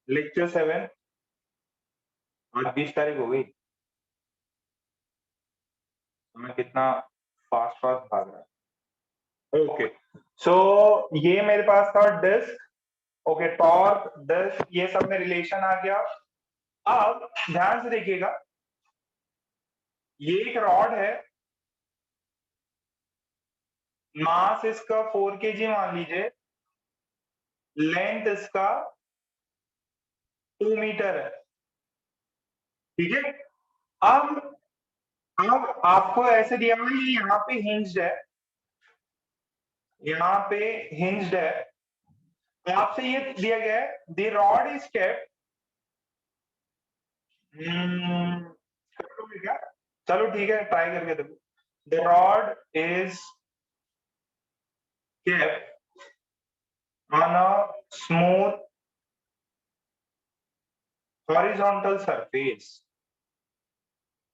Lecture 7। आज 20 तारीख हो गई। मैं कितना फास्ट फास्ट भाग रहा है। ओके, सो ये मेरे पास था डिस्क। ओके, टॉर्क, डिस्क, ये सब में रिलेशन आ गया। अब ध्यान से देखिएगा, ये एक रॉड है, मास इसका 4 kg मान लीजिए, लेंथ इसका 2 मीटर है। ठीक है, अब आपको ऐसे दिया हुआ है, यहाँ पे हिंज्ड है, यहाँ पे हिंज्ड है। आपसे ये दिया गया है, द रॉड इज केप्ट, करोगे क्या? चलो ठीक है, ट्राई करके देखो। The rod is kept on a smooth horizontal surface,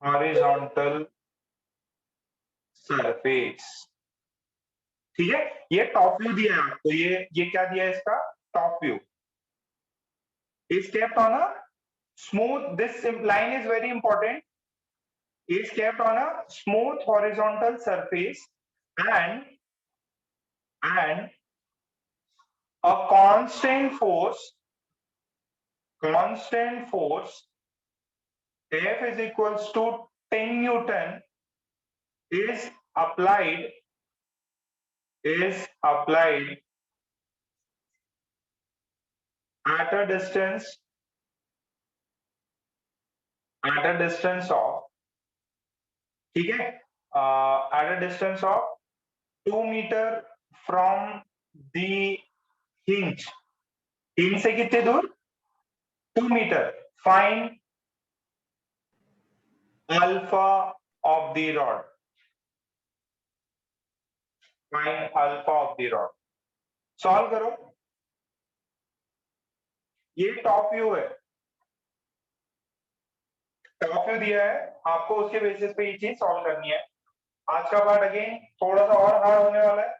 horizontal surface. ठीक है, ये टॉप व्यू दिया है आपको, ये क्या दिया है इसका? Top view is kept on a smooth, this line is very important, is kept on a smooth horizontal surface, and a constant force F is equals to 10 Newton is applied at a distance of, ठीक है, at a distance of 2 meter from the hinge। hinge से कितने दूर? 2 metre. Find alpha of the rod, find alpha of the rod. Solve करो, ये top view है, top view दिया है आपको, उसके बेसिस पे ये चीज सॉल्व करनी है। आज का पार्ट अगेन थोड़ा सा और हार्ड होने वाला है।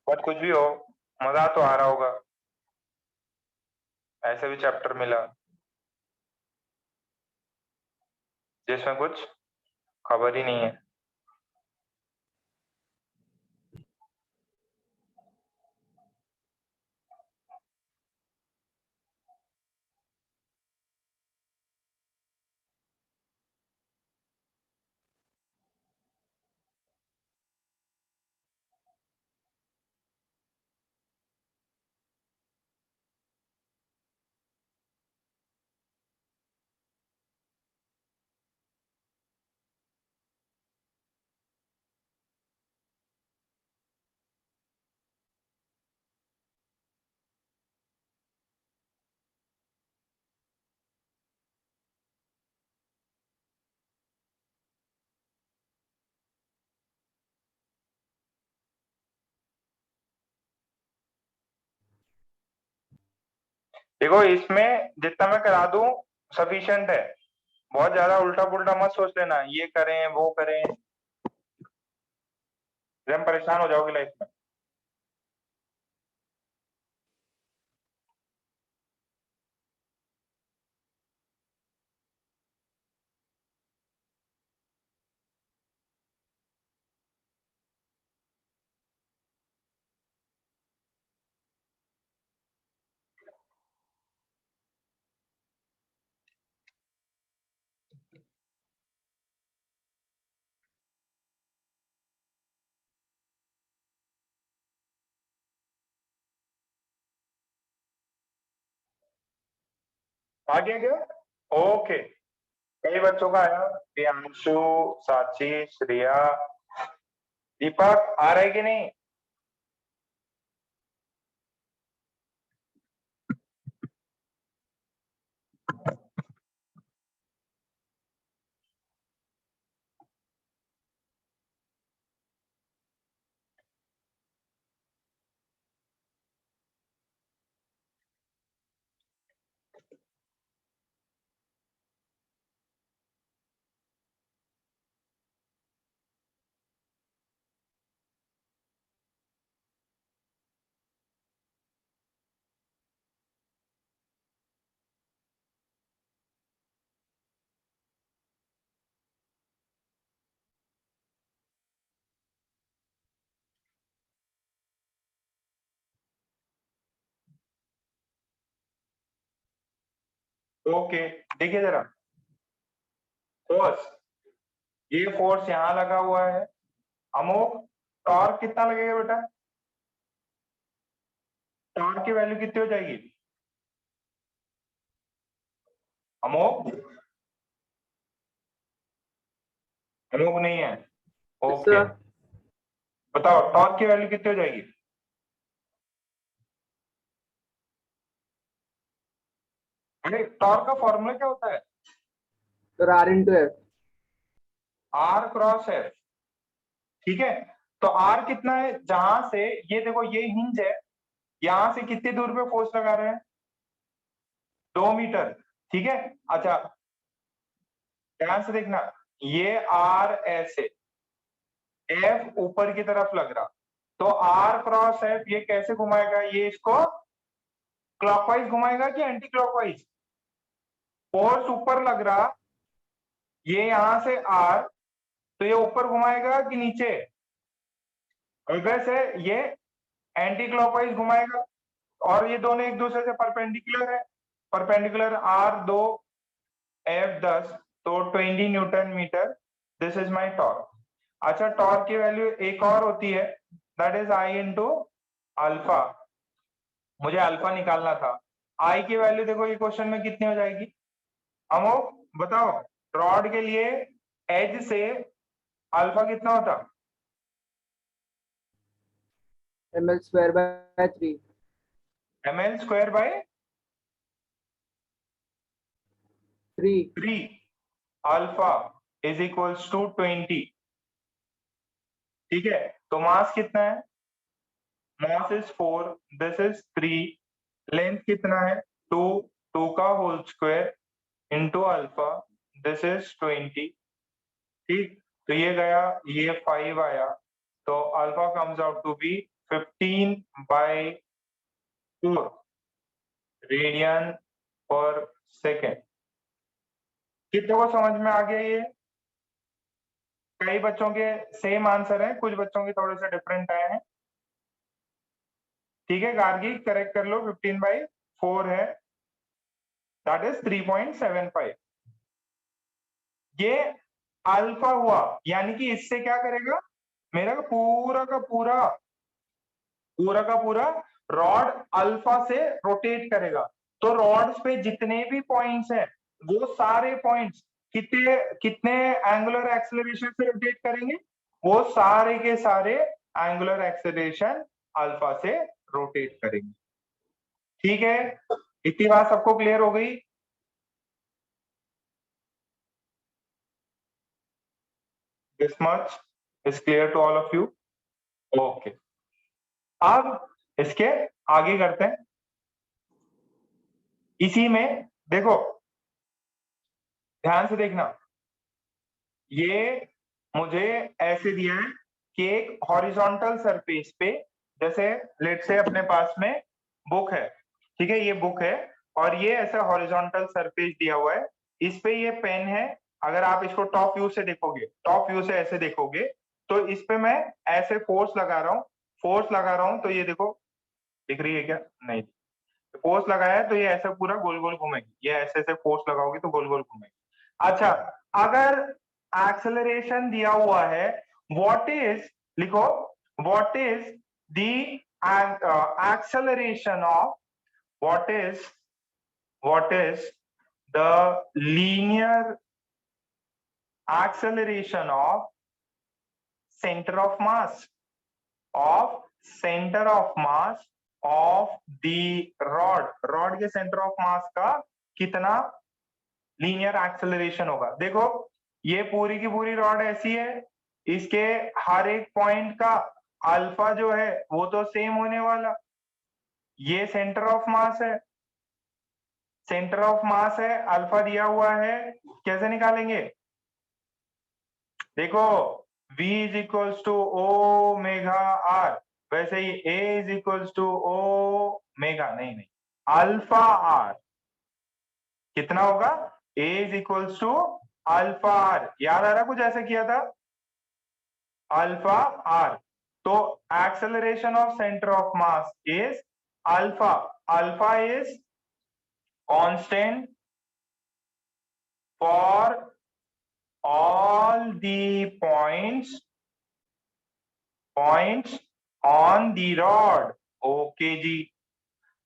बट कुछ भी हो, मजा तो आ रहा होगा, ऐसे भी चैप्टर मिला जिसमें कुछ खबर ही नहीं है। देखो, इसमें जितना मैं करा दूं सफिशिएंट है, बहुत ज्यादा उल्टा पुल्टा मत सोच लेना, ये करें वो करें, हम परेशान हो जाओगे लाइफ में। आ गया क्या? ओके, कई बच्चों का आया, प्रियांशु, साची, श्रेया, दीपक आ रहा है कि नहीं? ओके, देखिए जरा, फोर्स, ये फोर्स यहाँ लगा हुआ है। अमोक, टॉर्क कितना लगेगा बेटा? टॉर्क की वैल्यू कितनी हो जाएगी? अमोक, अमोक नहीं है। ओके, बताओ टॉर्क की वैल्यू कितनी हो जाएगी? अरे टॉर्क का फॉर्मूला क्या होता है? Sir R into F. R cross F. ठीक है, तो आर कितना है? जहां से ये देखो, ये हिंज है, यहां से कितनी दूर पे फोर्स लगा रहे हैं? 2 मीटर। ठीक है, अच्छा ध्यान से देखना, ये आर ऐसे, एफ ऊपर की तरफ लग रहा, तो आर क्रॉस एफ ये कैसे घुमाएगा? ये इसको क्लॉकवाइज घुमाएगा कि एंटी क्लॉकवाइज? फोर्स ऊपर लग रहा, ये यहां से आर, तो ये ऊपर घुमाएगा कि नीचे? वैसे ये एंटी क्लॉकवाइज घुमाएगा, और ये दोनों एक दूसरे से परपेंडिकुलर है। परपेंडिकुलर आर 2, एफ 10, तो 20 newton metre. This is my torque. अच्छा, टॉर्क की वैल्यू एक और होती है, that is I into alpha. मुझे अल्फा निकालना था। आई की वैल्यू देखो ये क्वेश्चन में कितनी हो जाएगी? अमोक बताओ, रॉड के लिए एज से अल्फा कितना होता? M L square by 3। ml square by 3। 3। Alpha is equals to 20। ठीक है, तो मास कितना है? Mass is 4, this is 3, length कितना है? 2, 2 का whole square into alpha, this is 20। ठीक, तो ये गया, ये 5 आया, तो alpha comes out to be 15/4 radian per second. कितने को समझ में आ गया ये? कई बच्चों के सेम आंसर है, कुछ बच्चों के थोड़े से डिफरेंट आए हैं। ठीक है गार्गी, करेक्ट कर लो, 15/4 है, दैट इज 3.75। ये अल्फा हुआ, यानी कि इससे क्या करेगा? मेरा पूरा का पूरा रॉड अल्फा से रोटेट करेगा। तो रॉड्स पे जितने भी पॉइंट्स हैं, वो सारे पॉइंट्स कितने कितने एंगुलर एक्सेलरेशन से रोटेट करेंगे? वो सारे के सारे एंगुलर एक्सेलरेशन अल्फा से रोटेट करेंगे। ठीक है, इतनी बात सबको क्लियर हो गई? This much is clear to all of you? Okay, अब इसके आगे करते हैं। इसी में देखो, ध्यान से देखना, ये मुझे ऐसे दिया है कि एक हॉरिजॉन्टल सरफेस पे, जैसे लेट से अपने पास में बुक है, ठीक है, ये बुक है, और ये ऐसा हॉरिजॉन्टल सरफेस दिया हुआ है, इस पे ये पेन है। अगर आप इसको टॉप व्यू से देखोगे, टॉप व्यू से ऐसे देखोगे, तो इस पे मैं ऐसे फोर्स लगा रहा हूँ, फोर्स लगा रहा हूँ, तो ये देखो, दिख रही है क्या? नहीं, फोर्स लगाया है तो ये ऐसे पूरा गोल गोल घूमेगी, ये ऐसे ऐसे फोर्स लगाओगे तो गोल गोल घूमेगी। अच्छा, अगर एक्सेलरेशन दिया हुआ है, व्हाट इज, लिखो, what is the acceleration of, what is the linear acceleration of centre of mass, of centre of mass of the rod, rod के सेंटर ऑफ मास का कितना लीनियर एक्सेलरेशन होगा? देखो, ये पूरी की पूरी रॉड ऐसी है, इसके हर एक पॉइंट का अल्फा जो है वो तो सेम होने वाला। ये सेंटर ऑफ मास है, सेंटर ऑफ मास है, अल्फा दिया हुआ है, कैसे निकालेंगे? देखो, V is equals to omega R, वैसे ही A is equals to omega, नहीं, अल्फा आर कितना होगा? A is equals to alpha R, याद आ रहा कुछ ऐसे किया था? अल्फा आर, तो acceleration of centre of mass is alpha, alpha is constant for all the points on the rod. Okay जी,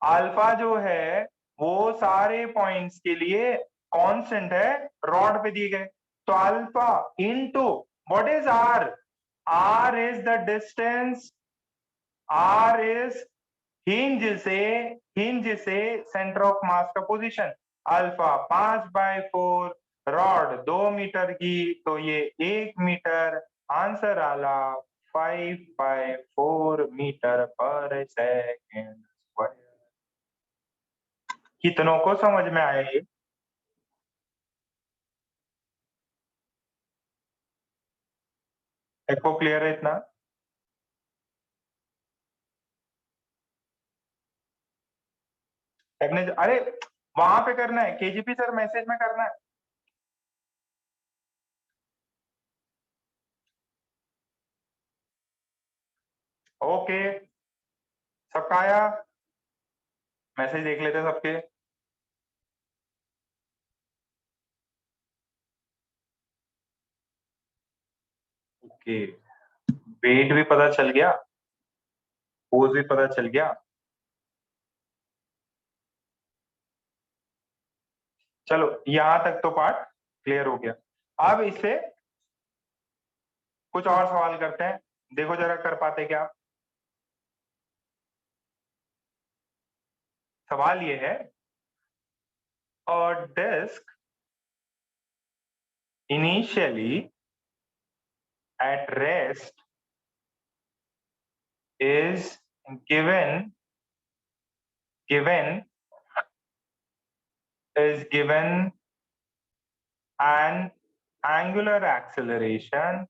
अल्फा जो है वो सारे पॉइंट्स के लिए कांस्टेंट है, रॉड पे दिए गए। तो alpha into what is R? R is the distance, R is hinge से सेंटर ऑफ मास का पोजीशन। अल्फा 5/4, रॉड 2 मीटर की, तो ये 1 मीटर। आंसर आला 5/4 मीटर पर सेकेंड स्क्वायर। कितनों को समझ में आया ये? सबको क्लियर है इतना? सबने, अरे वहां पे करना है, केजीपी सर मैसेज में करना है। ओके, सबका आया? मैसेज देख लेते हैं सबके। ओके, वेट भी पता चल गया, पोज भी पता चल गया। चलो यहां तक तो पार्ट क्लियर हो गया। अब इससे कुछ और सवाल करते हैं, देखो जरा कर पाते क्या। सवाल ये है, a disk initially at rest is given an angular acceleration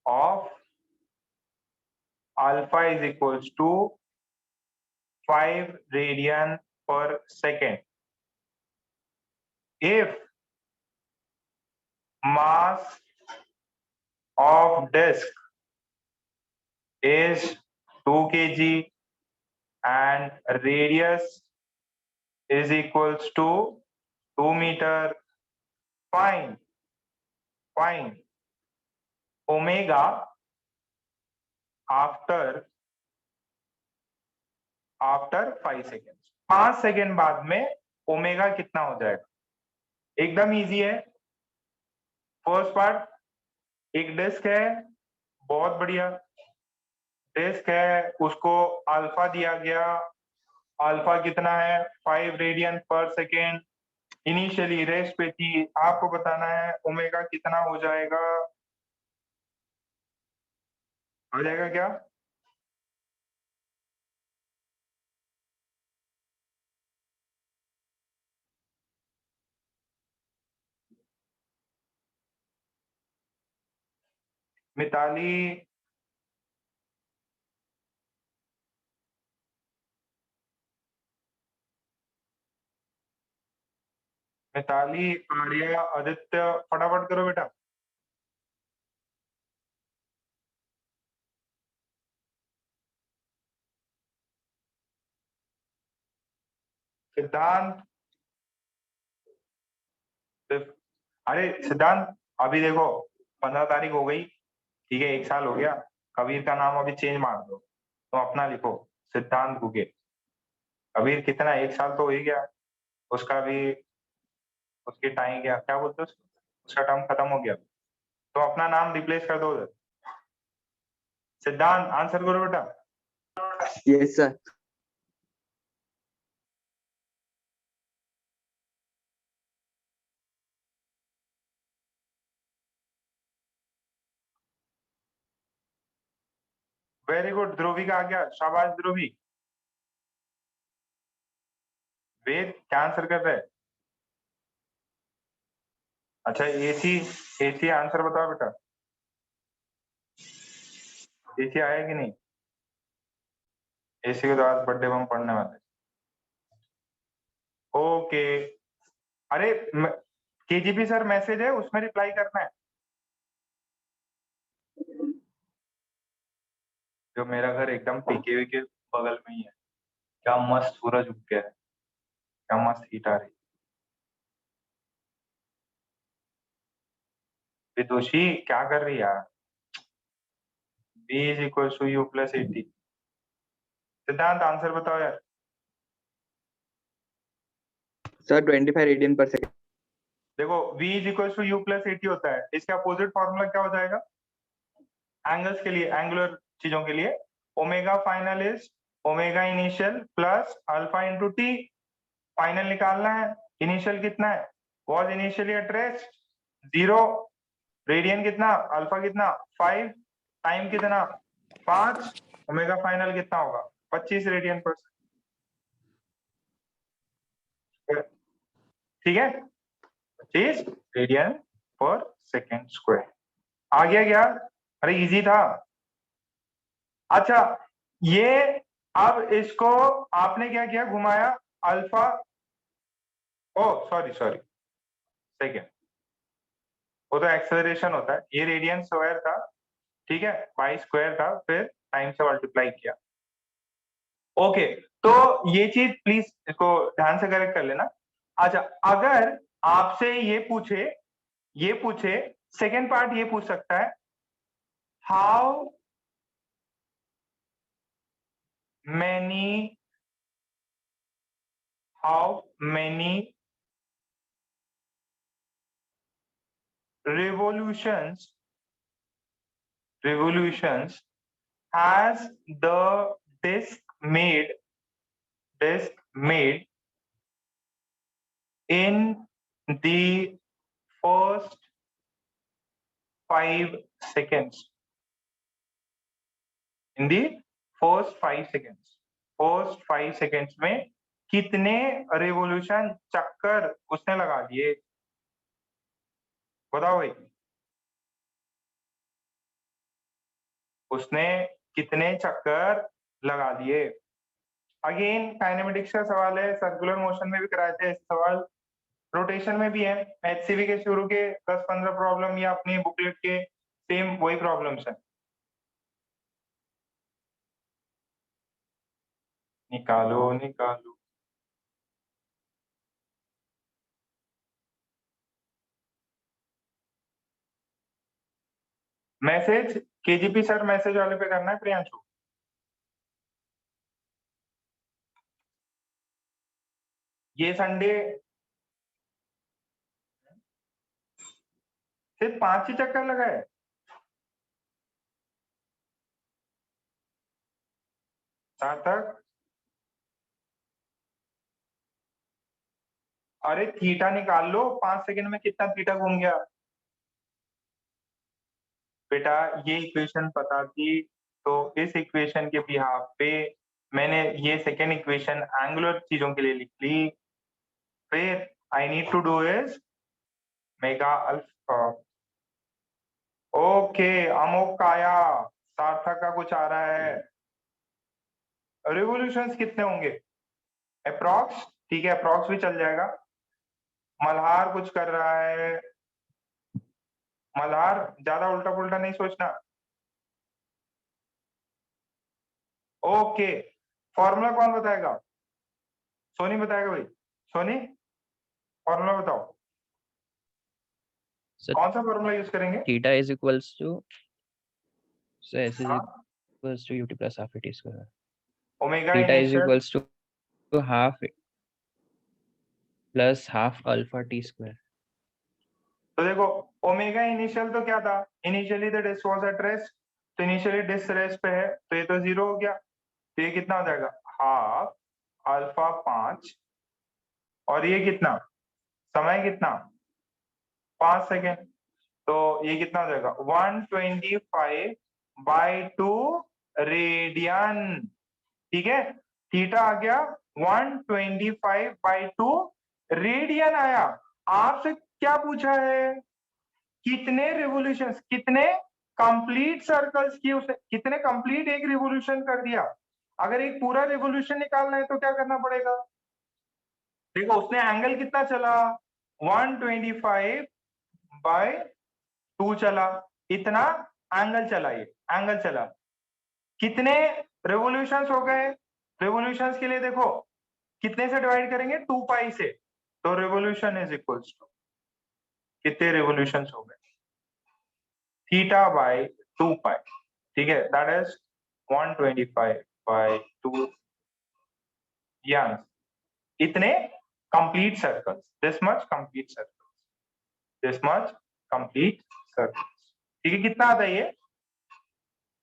of alpha is equals to 5 radian per second if mass of disk is 2 kg and radius is equals to 2 meter. Find omega after 5 seconds. 5 second बाद में omega कितना हो जाएगा? एकदम easy है। First part, एक disc है, बहुत बढ़िया डिस्क है, उसको अल्फा दिया गया। अल्फा कितना है? 5 radian per second. Initially rest पे थी, आपको बताना है ओमेगा कितना हो जाएगा। आ जाएगा क्या? मिताली, आर्या, आदित्य, फटाफट करो बेटा। सिद्धांत, अरे सिद्धांत, अभी देखो 15 तारीख हो गई, ठीक है, 1 साल हो गया। कबीर का नाम अभी चेंज मार दो, तो अपना लिखो सिद्धांत गुगे। कबीर कितना, 1 साल तो हो ही गया, उसका भी, उसकी टाइम क्या क्या बोलते हो उसको? उसका टर्म खत्म हो गया, तो अपना नाम रिप्लेस कर दो उधर। सिद्धांत आंसर करो बेटा। Yes, sir. वेरी गुड, ध्रुवी का आ गया, शाबाश ध्रुवी। वेद क्या आंसर कर रहे हैं? अच्छा, एसी आंसर बताओ बेटा, एसी आया कि नहीं? एसी के तो आज बर्थडे में हम पढ़ने वाले। ओके, अरे केजीपी सर मैसेज है, उसमें रिप्लाई करना है। जो मेरा घर एकदम पीके के बगल में ही है। क्या मस्त सूरज उग गया है, क्या मस्त हीट आ रही। विदुषी क्या कर रही है यार? b is equal to u plus 80। Siddhant answer बताओ यार। Sir 25 radian per second. देखो v is equal to u plus 80 होता है, इसका अपोजिट फॉर्मूला क्या हो जाएगा एंगल्स के लिए, एंगुलर चीजों के लिए? Omega final is omega initial plus alpha into T. Final निकालना है, इनिशियल कितना है, was initially at rest 0, radian कितना, अल्फा कितना 5, टाइम कितना 5, ओमेगा फाइनल कितना होगा 25 रेडियन पर सेकंड। ठीक है, 25 रेडियन पर सेकंड स्क्वायर। आ गया क्या? अरे इजी था। अच्छा ये अब इसको आपने क्या किया, घुमाया अल्फा, ओ सॉरी सॉरी सेकंड, वो तो एक्सेलरेशन होता है, ये रेडियन स्क्वायर था, ठीक है, पाई स्क्वायर था, फिर टाइम से मल्टीप्लाई किया। ओके, तो ये चीज प्लीज इसको ध्यान से करेक्ट कर लेना। अच्छा अगर आपसे ये पूछे सेकेंड पार्ट ये पूछ सकता है, how many revolutions has the disk made in the first 5 seconds? In the first 5 seconds में कितने रेवोल्यूशन चक्कर उसने लगा दिए, बताओ भाई। उसने कितने चक्कर लगा दिए? अगेन काइनेमेटिक्स का सवाल है, सर्कुलर मोशन में भी कराए थे ऐसे सवाल, रोटेशन में भी है, एचसीवी के शुरू के 10-15 प्रॉब्लम या अपनी बुकलेट के सेम वही प्रॉब्लम्स है। निकालो निकालो। मैसेज केजीपी सर मैसेज वाले पे करना है प्रियांशु। ये संडे सिर्फ 5 ही चक्कर लगाए? सार्थक, अरे थीटा निकाल लो, 5 सेकंड में कितना थीटा घूम गया। बेटा ये इक्वेशन पता थी तो इस इक्वेशन के बिहाफ पे मैंने ये सेकेंड इक्वेशन एंगुलर चीजों के लिए लिख ली, फिर I need to do is omega alpha. Okay अमोक काया, सार्थक का कुछ आ रहा है, रिवोल्यूशंस कितने होंगे अप्रॉक्स? ठीक है अप्रॉक्स भी चल जाएगा। मल्हार कुछ कर रहा है, मल्हार ज्यादा उल्टा पुल्टा नहीं सोचना। ओके फॉर्मूला कौन बताएगा? सोनी बताएगा भाई, सोनी फॉर्मूला बताओ। सर कौन सा फॉर्मूला यूज करेंगे? Theta is equals to sir S is हाँ? Equals to UT plus half T square. Omega theta is initial equals to half plus half alpha T square. तो देखो ओमेगा इनिशियल तो क्या था, initially the disc was at rest, तो initially disc rest पे है तो ये तो 0 हो गया, तो ये कितना हो जाएगा हाफ अल्फा 5, और ये कितना समय कितना 5 सेकेंड, तो ये कितना हो जाएगा 125/2 रेडियन। ठीक है, थीटा आ गया 125/2 रेडियन आया। आपसे क्या पूछा है, कितने रिवोल्यूशंस, कितने कंप्लीट सर्कल्स की उसने, कितने कंप्लीट एक रिवोल्यूशन कर दिया। अगर एक पूरा रिवोल्यूशन निकालना है तो क्या करना पड़ेगा, देखो उसने एंगल कितना चला 125/2 चला, इतना एंगल चला, ये एंगल चला, कितने रेवोल्यूशंस हो गए रिवोल्यूशंस के लिए देखो कितने से डिवाइड करेंगे, 2 पाई से, तो रिवोल्यूशन इज इक्वल्स टू कितने रिवोल्यूशंस हो गए, थीटा बाय 2 पाई, ठीक है, दैट इज 125 बाय 2 यानी इतने complete circles, this much complete circles, this much complete circles, ठीक है। कितना आता है ये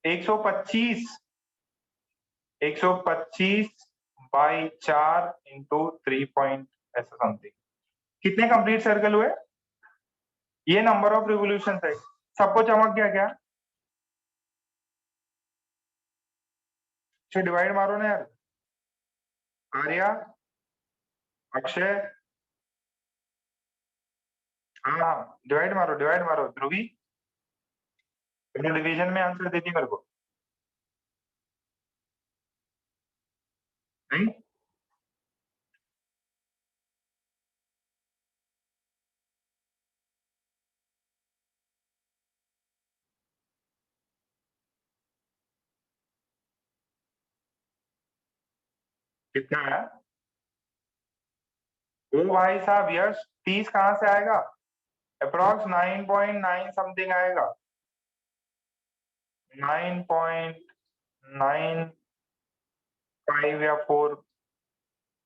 125 बाई 4 इंटू 3 पॉइंट ऐसा समथिंग, कितने कंप्लीट सर्कल हुए, ये नंबर ऑफ रिवोल्यूशन है। सबको चमक गया क्या, डिवाइड मारो ना यार, आर्या, अक्षय, हाँ डिवाइड मारो, ध्रुवी तुमने डिवीजन में आंसर दे दी मेरे को, नहीं कितना है, ओ भाई साहब यश 30 कहां से आएगा, अप्रॉक्स 9.9 समथिंग आएगा, 9.95 या 4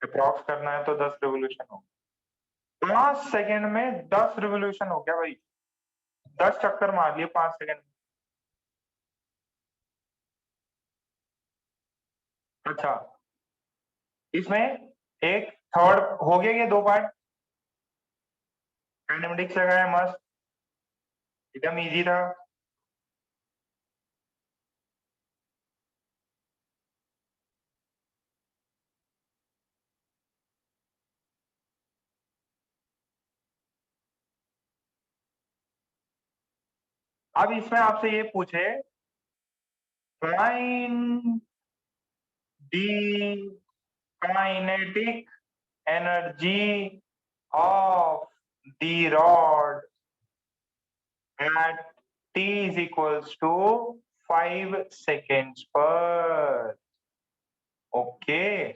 अप्रॉक्स करना है तो 10 रिवोल्यूशन हो, 5 सेकंड में 10 रिवोल्यूशन हो गया भाई, 10 चक्कर मार लिए 5 सेकंड में। अच्छा इसमें एक थर्ड हो गया, ये 2 पार्ट काइनेमेटिक्स लगाया, मस्त एकदम इजी था। अब इसमें आपसे ये पूछे find the kinetic energy of the rod at t is equals to 5 seconds पर, ओके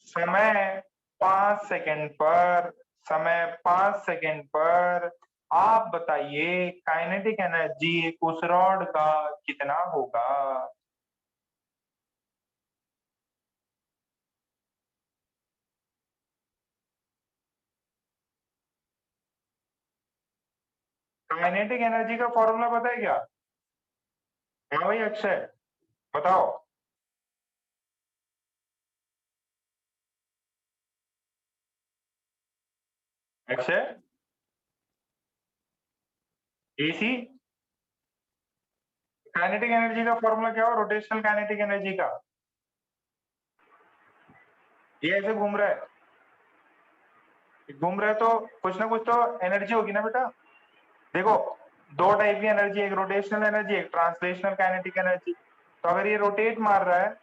समय 5 सेकंड पर, समय 5 सेकंड पर आप बताइए काइनेटिक एनर्जी उस रॉड का कितना होगा, काइनेटिक एनर्जी का फॉर्मूला पता है क्या, हाँ भाई अक्षय बताओ, अक्षय एसी काइनेटिक एनर्जी का फॉर्मूला क्या हो, रोटेशनल काइनेटिक एनर्जी का, ये ऐसे घूम रहा है, तो कुछ ना कुछ तो एनर्जी होगी ना बेटा, देखो 2 टाइप की एनर्जी, एक रोटेशनल एनर्जी, एक ट्रांसलेशनल काइनेटिक एनर्जी, तो अगर ये रोटेट मार रहा है,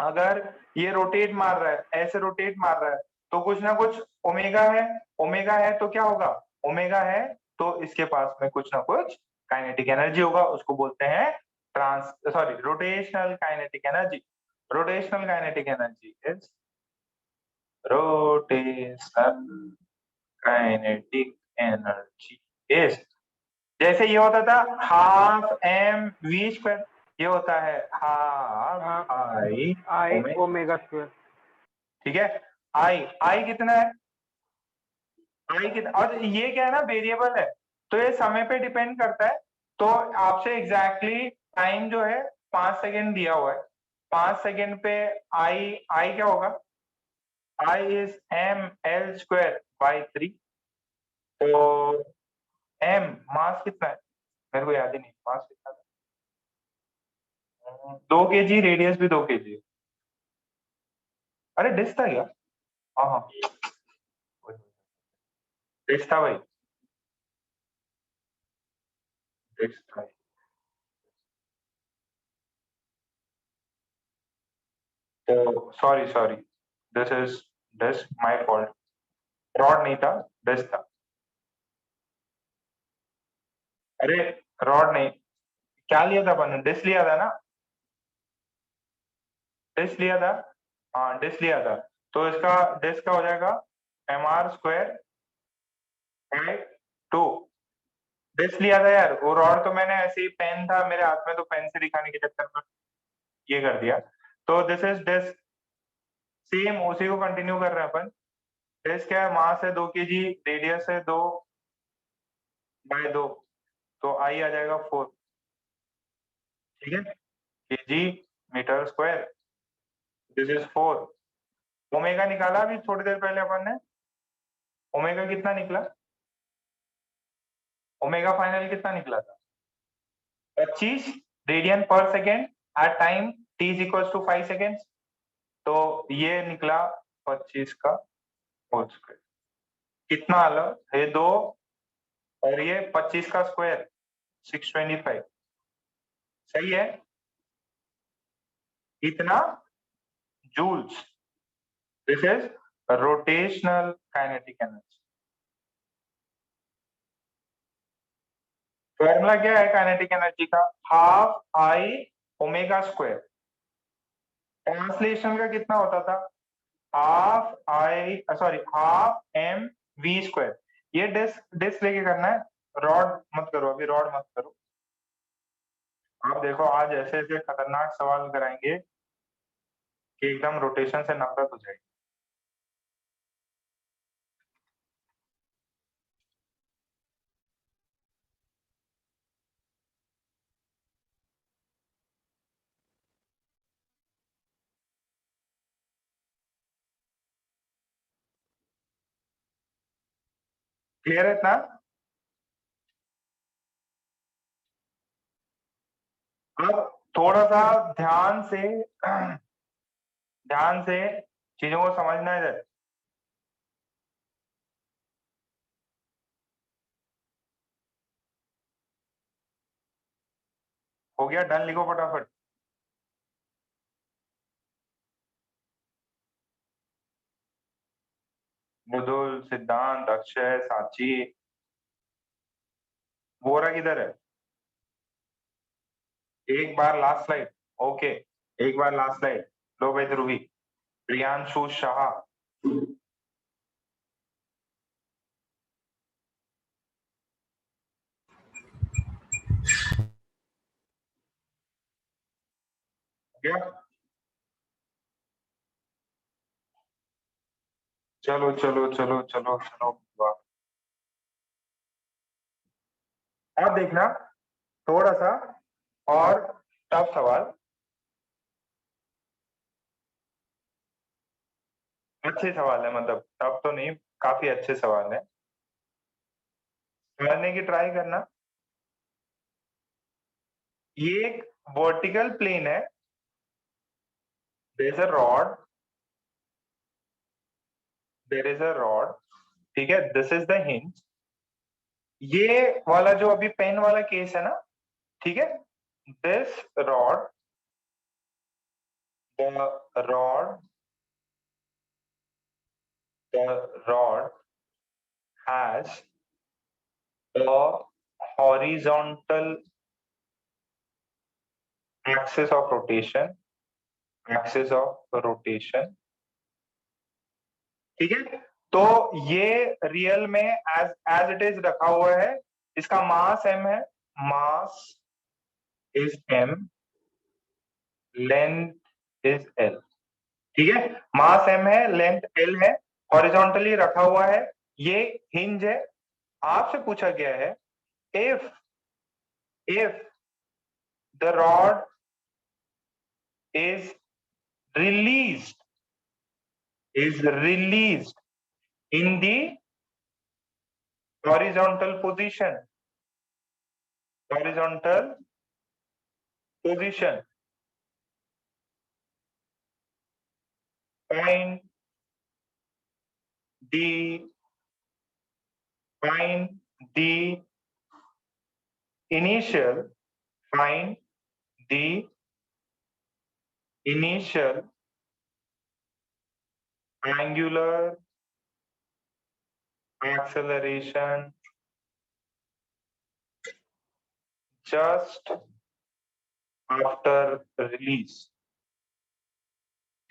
अगर ये रोटेट मार रहा है, ऐसे रोटेट मार रहा है, तो कुछ ना कुछ ओमेगा है, ओमेगा है तो क्या होगा, ओमेगा है तो इसके पास में कुछ ना कुछ काइनेटिक एनर्जी होगा, उसको बोलते हैं rotational kinetic energy, rotational kinetic energy is rotational kinetic energy is, जैसे ये होता था हाफ एम वी स्क्वायर, ये होता है हाफ आई ओमेगा स्क्वायर, ठीक है, आई कितना है, आई कितना, और ये क्या है ना वेरिएबल है, तो ये समय पे डिपेंड करता है, तो आपसे एग्जैक्टली टाइम जो है 5 सेकेंड दिया हुआ है, 5 सेकेंड पे आई आई क्या होगा, I is M L square by 3, तो एम मास कितना है मेरे को याद ही नहीं, मास कितना था, 2 kg, रेडियस भी 2 kg, अरे डिस्क था क्या, हाँ हाँ डिस्क था भाई, डिस्क था, तो sorry this is disc, my fault, rod नहीं था डिस्क था, अरे रॉड नहीं, क्या लिया था अपन ने, डिस्क लिया था ना, डिस लिया था, हाँ डिस लिया था, तो इसका डिस का हो जाएगा mr² बाय 2। डिस लिया था यार, वो रॉड तो मैंने ऐसे ही, पेन था मेरे हाथ में तो पेन से दिखाने के चक्कर में ये कर दिया। तो दिस इज डिस, सेम उसी को कंटिन्यू कर रहे हैं अपन। डिस क्या है, मास है 2 kg, रेडियस है 2/2, तो आई आ जाएगा 4, ठीक है, kg metre square, this is 4। Omega निकाला अभी थोड़ी देर पहले अपन ने, ओमेगा कितना निकला, ओमेगा फाइनल कितना निकला था, 25 radian per second at time t is equal to 5 seconds, तो ये निकला 25 का होल स्क्वायर। कितना अलग, ये 2 और ये 25 का स्क्वायर 625, सही है, इतना joules. This is rotational kinetic energy. Formula क्या है काइनेटिक एनर्जी का, half I omega square. Translation का कितना होता था, हाफ एम वी स्क्वायर। ये डिस्क लेके करना है, रॉड मत करो अभी, रॉड मत करो। आप देखो आज ऐसे ऐसे खतरनाक सवाल कराएंगे कि एकदम रोटेशन से नफरत हो जाएगी। क्लियर है इतना? अब थोड़ा सा ध्यान से चीजों को समझना है। हो गया, डन, लिखो फटाफट। मृदुल, सिद्धांत, अक्षय, साची, बोरा किधर है? एक बार लास्ट स्लाइड, ओके, एक बार लास्ट स्लाइड। लो भाई ध्रुवी, प्रियांशु शाह, क्या? चलो चलो चलो चलो चलो, वाह। अब देखना थोड़ा सा और टफ सवाल, अच्छे सवाल है, मतलब टफ तो नहीं, काफी अच्छे सवाल है, समझने की ट्राई करना। ये एक वर्टिकल प्लेन है, there is a rod, there is a rod, ठीक है, दिस इज द हिंज। ये वाला जो अभी पेन वाला केस है ना, ठीक है, this rod, the rod, the rod has a horizontal axis of rotation, axis of rotation, ठीक है। तो ये रियल में एज एज इट इज रखा हुआ है, इसका मास m है, mass is m, length is l, ठीक है, मास m है, लेंथ l है, हॉरिजॉन्टली रखा हुआ है, ये हिंज है। आपसे पूछा गया है if the rod is released in the horizontal position, find the initial find the initial angular acceleration just after release,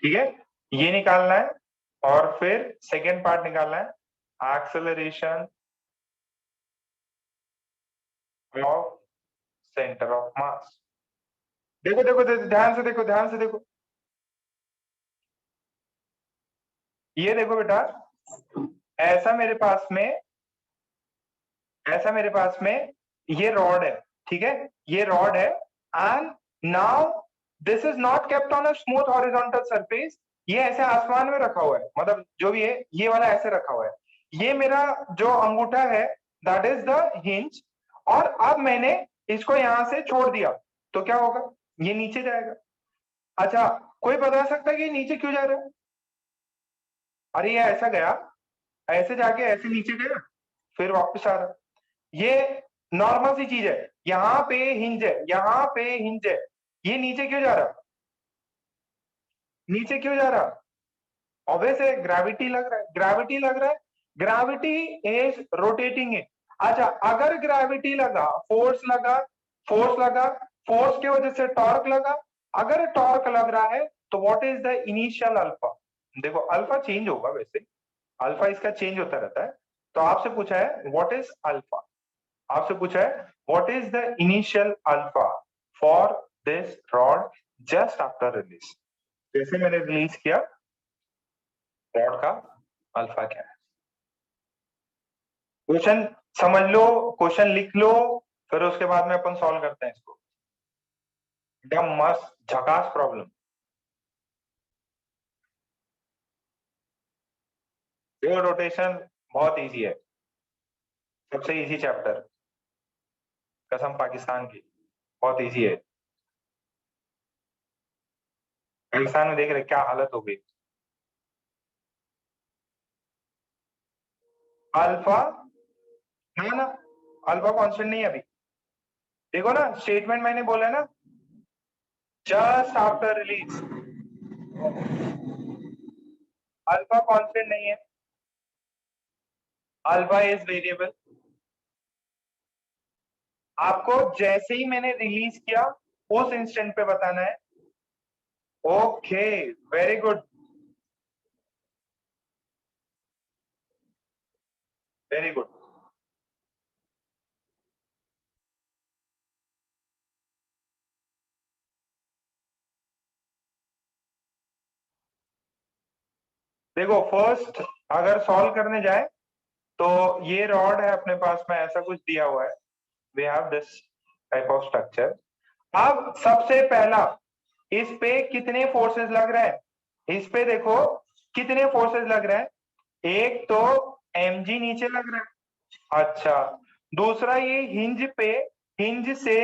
ठीक है, ये निकालना है और फिर सेकेंड पार्ट निकालना है, एक्सेलरेशन ऑफ सेंटर ऑफ मास। देखो देखो देखो, ध्यान से देखो, ध्यान से देखो, ये देखो बेटा, ऐसा मेरे पास में, ऐसा मेरे पास में ये रॉड है, ठीक है, ये रॉड है, and now this is not kept on a smooth horizontal surface, ये ऐसे आसमान में रखा हुआ है, मतलब जो भी है ये वाला ऐसे रखा हुआ है, ये मेरा जो अंगूठा है दैट इज द हिंज, और अब मैंने इसको यहां से छोड़ दिया तो क्या होगा, ये नीचे जाएगा। अच्छा, कोई बता सकता है कि ये नीचे क्यों जा रहा है? अरे ये ऐसा गया, ऐसे जाके ऐसे नीचे गया, फिर वापस आ रहा, ये नॉर्मल सी चीज है, यहाँ पे हिंज है, यहाँ पे हिंज है, ये नीचे क्यों जा रहा, नीचे क्यों जा रहा? ऑब्वियस है, ग्रेविटी लग रहा है, ग्रेविटी लग रहा है, ग्रेविटी इज रोटेटिंग इट। अच्छा, अगर ग्रेविटी लगा, फोर्स लगा, फोर्स लगा, फोर्स की वजह से टॉर्क लगा, अगर टॉर्क लग रहा है तो what is the initial alpha? देखो अल्फा चेंज होगा वैसे, अल्फा इसका चेंज होता रहता है, तो आपसे पूछा है व्हाट इज अल्फा, आपसे पूछा है what is the initial alpha for this rod just after release, जैसे मैंने रिलीज किया रॉड का अल्फा क्या है? क्वेश्चन समझ लो, क्वेश्चन लिख लो, फिर उसके बाद में अपन सॉल्व करते हैं इसको, एकदम मस्त झकास प्रॉब्लम। जो रोटेशन बहुत इजी है, सबसे इजी चैप्टर, कसम पाकिस्तान की, बहुत इजी है। पाकिस्तान में देख रहे क्या हालत हो गई, अल्फा है ना, अल्फा कांस्टेंट नहीं है अभी, देखो ना स्टेटमेंट मैंने बोला ना, just after release, alpha constant नहीं है, अल्फा इज वेरिएबल। आपको जैसे ही मैंने रिलीज किया उस इंस्टेंट पे बताना है। Okay, very good, very good. देखो फर्स्ट अगर सॉल्व करने जाए तो ये रॉड है अपने पास में, ऐसा कुछ दिया हुआ है, we have this type of structure. अब सबसे पहला, इस पे कितने फोर्सेस लग रहे हैं, इस पे देखो कितने फोर्सेस लग रहे हैं, एक तो mg नीचे लग रहा है, अच्छा, दूसरा ये हिंज पे, हिंज से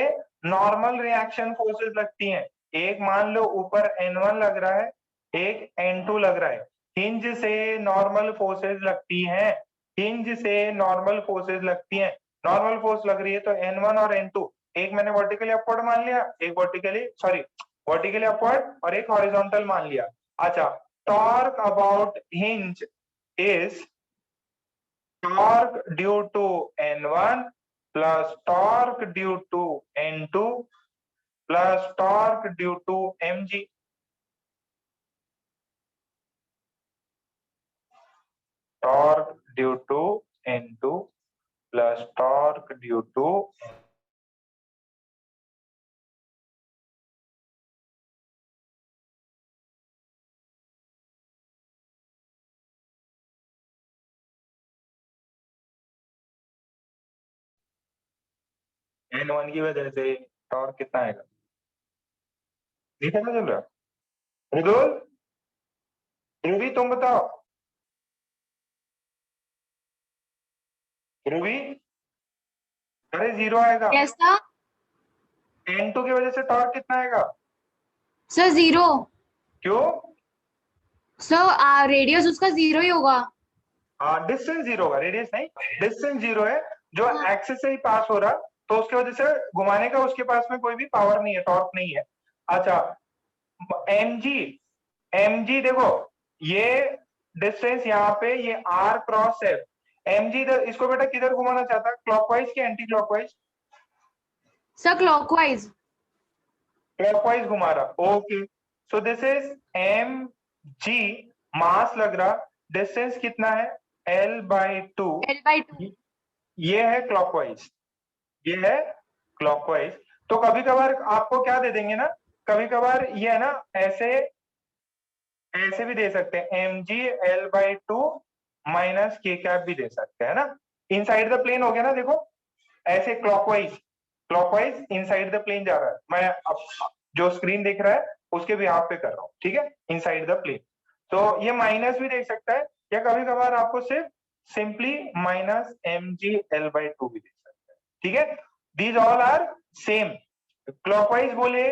नॉर्मल रिएक्शन फोर्सेस लगती हैं, एक मान लो ऊपर n1 लग रहा है, एक n2 लग रहा है, हिंज से नॉर्मल फोर्सेस लगती हैं, हिंज से नॉर्मल फोर्सेस लगती हैं, नॉर्मल फोर्स लग रही है तो n1 और n2, एक मैंने वर्टिकली अपवर्ड मान लिया, एक वर्टिकली सॉरी वर्टिकली अपवर्ड और एक हॉरिजॉन्टल मान लिया। अच्छा, torque about hinge is torque due to N1 plus torque due to N2 plus torque due to mg. Torque due to N2 plus torque due to N1 की वजह से torque कितना आएगा, नहीं पता चल रहा? मृदुल, ध्रुवी तुम बताओ, ध्रुवी, अरे जीरो आएगा, कैसा? N2 की वजह से टॉर्क कितना आएगा? Sir zero. क्यों? सर रेडियस उसका जीरो ही होगा। डिस्टेंस जीरो होगा, रेडियस नहीं, डिस्टेंस जीरो है, जो हाँ। एक्सिस से ही पास हो रहा, तो उसकी वजह से घुमाने का उसके पास में कोई भी पावर नहीं है, टॉर्क नहीं है। अच्छा, mg, mg देखो, ये डिस्टेंस यहाँ पे ये r क्रॉस है, mg इसको बेटा किधर घुमाना चाहता है, क्लॉकवाइज कि anti clockwise? Sir clockwise. Clockwise घुमा रहा, okay, so this is m जी मास लग रहा, डिस्टेंस कितना है L/2, L/2। ये है क्लॉकवाइज, ये है क्लॉकवाइज। तो कभी कभार आपको क्या दे देंगे ना, कभी कभार ये है ना ऐसे ऐसे भी दे सकते हैं, mg L/2 माइनस के कैप भी दे सकते हैं ना, इनसाइड द प्लेन हो गया ना, देखो ऐसे clockwise, clockwise inside the plane जा रहा है, मैं अब जो स्क्रीन देख रहा है उसके भी यहाँ पे कर रहा हूँ, ठीक है, इनसाइड द प्लेन। तो ये माइनस भी देख सकता है, या कभी कभार आपको सिर्फ सिंपली माइनस mg L/2 भी दे सकता है, ठीक है। These all are same, clockwise बोले,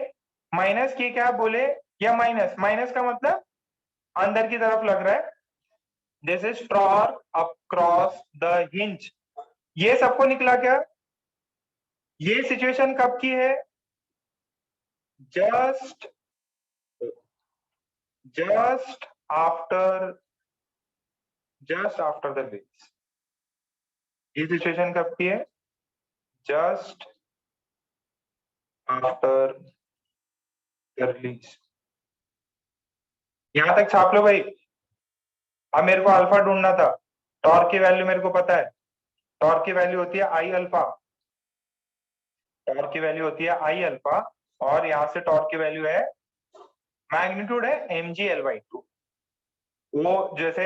माइनस के क्या बोले, या माइनस, माइनस का मतलब अंदर की तरफ लग रहा है, this is torque across the hinge. ये सबको निकला क्या, ये सिचुएशन कब की है, just just after the release. ये सिचुएशन कब की है, जस्ट आफ्टर द रिलीज। यहां तक छाप लो भाई। अब मेरे को अल्फा ढूंढना था, टॉर्क की वैल्यू मेरे को पता है, टॉर्क की वैल्यू होती है आई अल्फा, टॉर्क की वैल्यू होती है आई अल्फा, और यहां से टॉर्क की वैल्यू है, मैग्नीट्यूड है mg/2। वो जैसे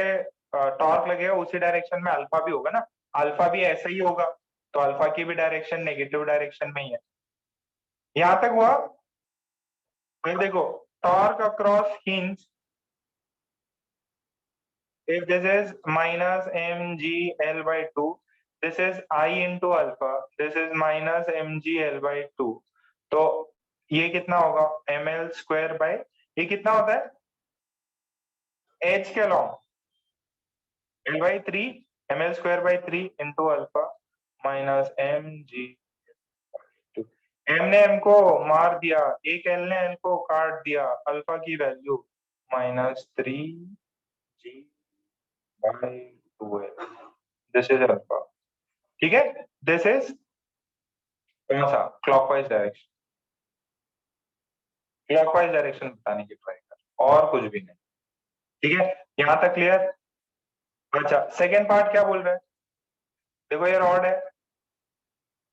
टॉर्क लगेगा उसी डायरेक्शन में अल्फा भी होगा ना, अल्फा भी ऐसा ही होगा, तो अल्फा की भी डायरेक्शन नेगेटिव डायरेक्शन में ही है। यहां तक हुआ। अब देखो, torque across hinge, if this is minus mg/2, this is I into alpha, this is minus mg/2, तो ये कितना होगा ml² ये कितना होता है h के long L/3 ml²/3 into alpha minus mg, m ने m को मार दिया, एक l ने l को काट दिया, अल्फा की value -3g/2l, this is alpha, ठीक है। दिस इज कौन सा, क्लॉकवाइज डायरेक्शन, क्लॉकवाइज डायरेक्शन बताने की ट्राई कर, और कुछ भी नहीं, ठीक है। यहां तक क्लियर। अच्छा, सेकेंड पार्ट क्या बोल रहा है, देखो ये रॉड है,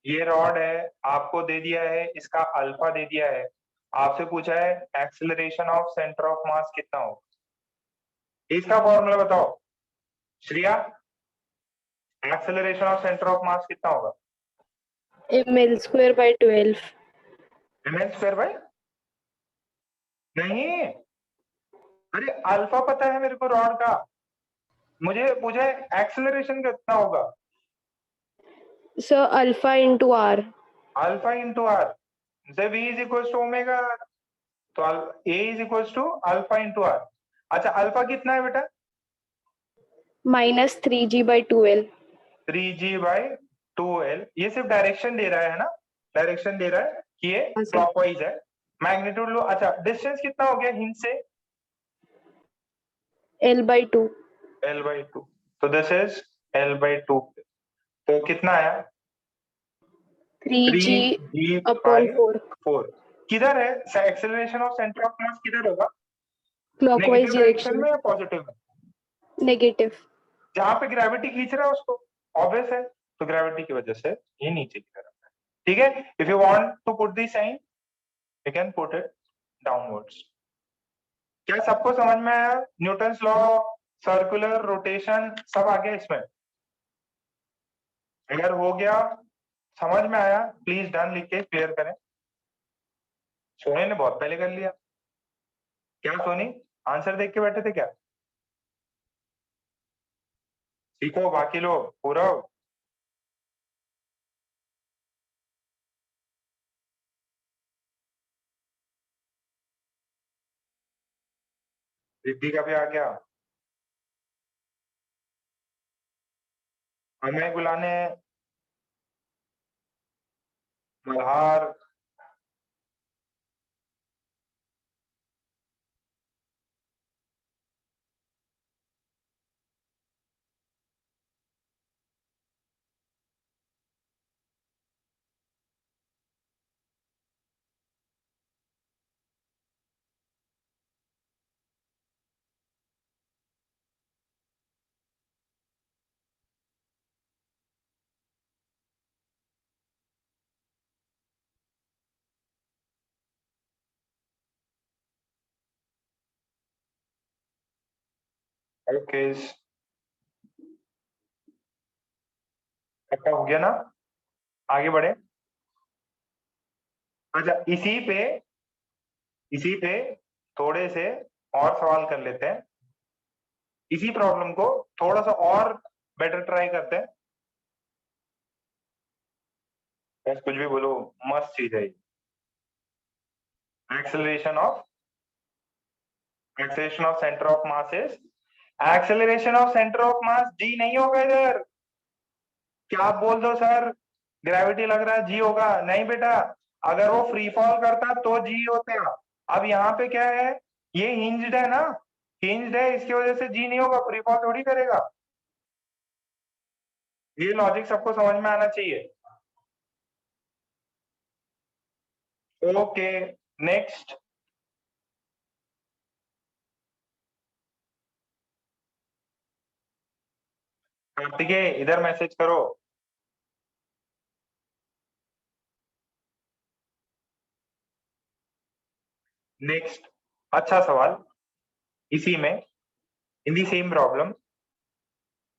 ये रॉड है, आपको दे दिया है इसका अल्फा दे दिया है, आपसे पूछा है एक्सेलरेशन ऑफ सेंटर ऑफ मास कितना होगा, इसका फॉर्मूला बताओ Shriya, acceleration of centre of मास कितना होगा, ml²/12। ml², नहीं, अरे अल्फा पता है मेरे को रॉड का, मुझे पूछा है एक्सेलरेशन कितना होगा, sir alpha into R. Alpha into R, जब v is equal to omega, तो a is equal to alpha into R. अच्छा, अल्फा कितना है बेटा, -3g/2l। 3g/2l, ये सिर्फ डायरेक्शन दे रहा है ना, डायरेक्शन दे रहा है कि ये हाँ, सर। क्लॉकवाइज है, मैग्नीट्यूड लो। अच्छा, डिस्टेंस कितना हो गया हिंज से, l/2। L/2, तो दिस इज L/2, तो कितना आया 3g/4। 3g/4। किधर है एक्सेलरेशन ऑफ सेंटर ऑफ मास, किधर होगा, क्लॉकवाइज नेगेटिव डायरेक्शन डायरेक्शन। में या पॉजिटिव में, नेगेटिव। जहां पे ग्रेविटी खींच रहा है उसको, ऑब्वियस है, तो ग्रेविटी की वजह से ये नीचे की तरफ है, ठीक है। If you want to put the sign you can put it downwards. क्या सबको समझ में आया, न्यूटन्स लॉ, सर्कुलर रोटेशन सब आ गया इसमें, अगर हो गया समझ में आया प्लीज डन लिख के क्लियर करें। सोनी ने बहुत पहले कर लिया, क्या सोनी आंसर देख के बैठे थे क्या, सीखो बाकी लोग, पूरा रिद्धि का भी आ गया, हमें बुलाने मल्हार, ओके, पक्का हो गया ना? आगे बढ़े। अच्छा, इसी पे थोड़े से और सवाल कर लेते हैं। इसी प्रॉब्लम को थोड़ा सा और बेटर ट्राई करते हैं। बस कुछ भी बोलो, मस्त चीज है। Acceleration of centre of mass is, acceleration of centre of mass G नहीं होगा इधर। क्या आप बोल दो सर ग्रेविटी लग रहा है जी होगा? नहीं बेटा, अगर वो फ्री फॉल करता तो जी होता। अब यहाँ पे क्या है, ये हिंज्ड है ना, हिंज्ड है, इसकी वजह से जी नहीं होगा, फ्री फॉल थोड़ी करेगा। ये लॉजिक सबको समझ में आना चाहिए। Okay, next. कार्तिकेय इधर मैसेज करो। नेक्स्ट अच्छा सवाल इसी में, in the same problem,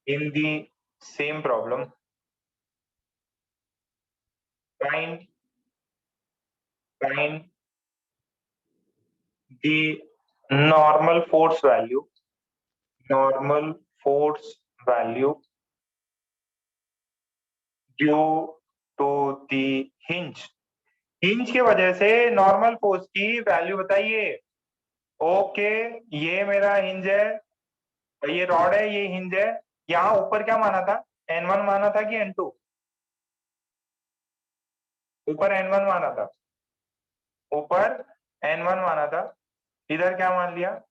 in the same problem, find the normal force value due to the hinge की वजह से नॉर्मल फोर्स की वैल्यू बताइए। ओके, ये मेरा हिंज है, ये रॉड है, ये हिंज है। यहाँ ऊपर क्या माना था, N1 माना था कि N2? ऊपर N1 माना था, ऊपर N1 माना था, इधर क्या मान लिया,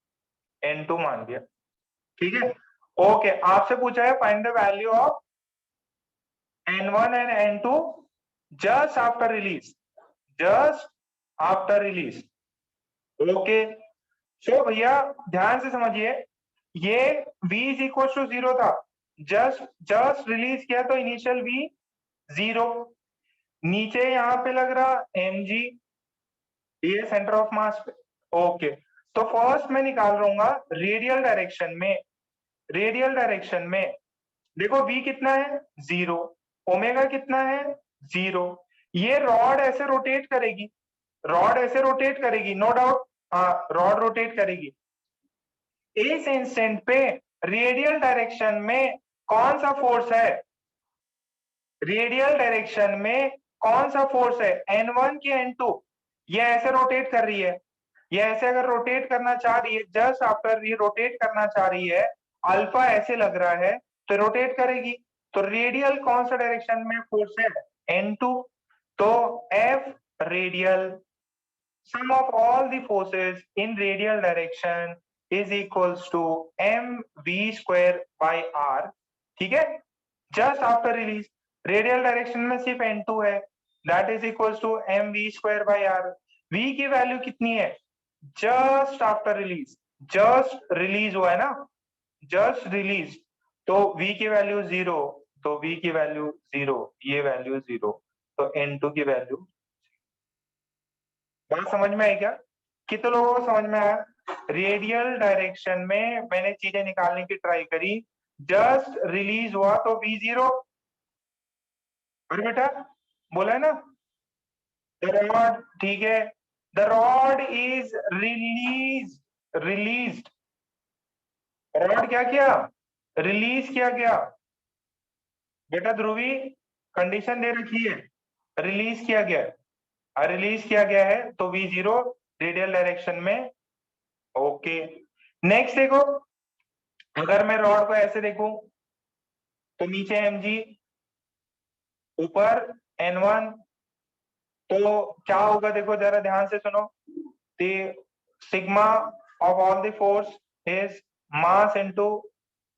N2 मान लिया। ठीक है, ओके, आपसे पूछा है find the value of N1 and N2 just after release. Okay, so भैया ध्यान से समझिए, ये v इज इक्वल टू 0 था, जस्ट रिलीज किया तो इनिशियल v 0, नीचे यहाँ पे लग रहा mg, ये सेंटर ऑफ मास पे। ओके, तो फर्स्ट मैं निकाल रहूंगा रेडियल डायरेक्शन में देखो v कितना है 0, ओमेगा कितना है 0, ये रॉड ऐसे रोटेट करेगी, नो डाउट, हाँ रॉड रोटेट करेगी। इस इंस्टेंट पे रेडियल डायरेक्शन में कौन सा फोर्स है, रेडियल डायरेक्शन में कौन सा फोर्स है, N1 की N2? ये ऐसे रोटेट कर रही है, ये ऐसे अगर रोटेट करना चाह रही है, जस्ट आफ्टर ये रोटेट करना चाह रही है, अल्फा ऐसे लग रहा है तो रोटेट करेगी। तो रेडियल कौन सा डायरेक्शन में फोर्स है, N2, तो F radial, sum of all the forces in radial direction is equals to mv square by r। ठीक है, just after release radial direction में सिर्फ N2 है, that is equals to mv square by r। v की value कितनी है, just after release, just release हुआ है ना, जस्ट रिलीज, तो v की वैल्यू 0, तो v की वैल्यू 0, ये वैल्यू 0, तो N2 की वैल्यू। बात समझ में आई क्या? कितने लोगों को समझ में आया? रेडियल डायरेक्शन में मैंने चीजें निकालने की ट्राई करी, जस्ट रिलीज हुआ तो v0। अरे बेटा बोला है ना, द रॉड, ठीक है, the rod is released, rod क्या किया, रिलीज किया गया। बेटा ध्रुवी कंडीशन दे रखी है, रिलीज किया गया है, रिलीज किया गया है तो v0 रेडियल डायरेक्शन में। ओके, नेक्स्ट देखो, अगर मैं रॉड को ऐसे देखूं तो नीचे mg, ऊपर N1, तो क्या होगा देखो जरा ध्यान से सुनो, the sigma of all the force is mass into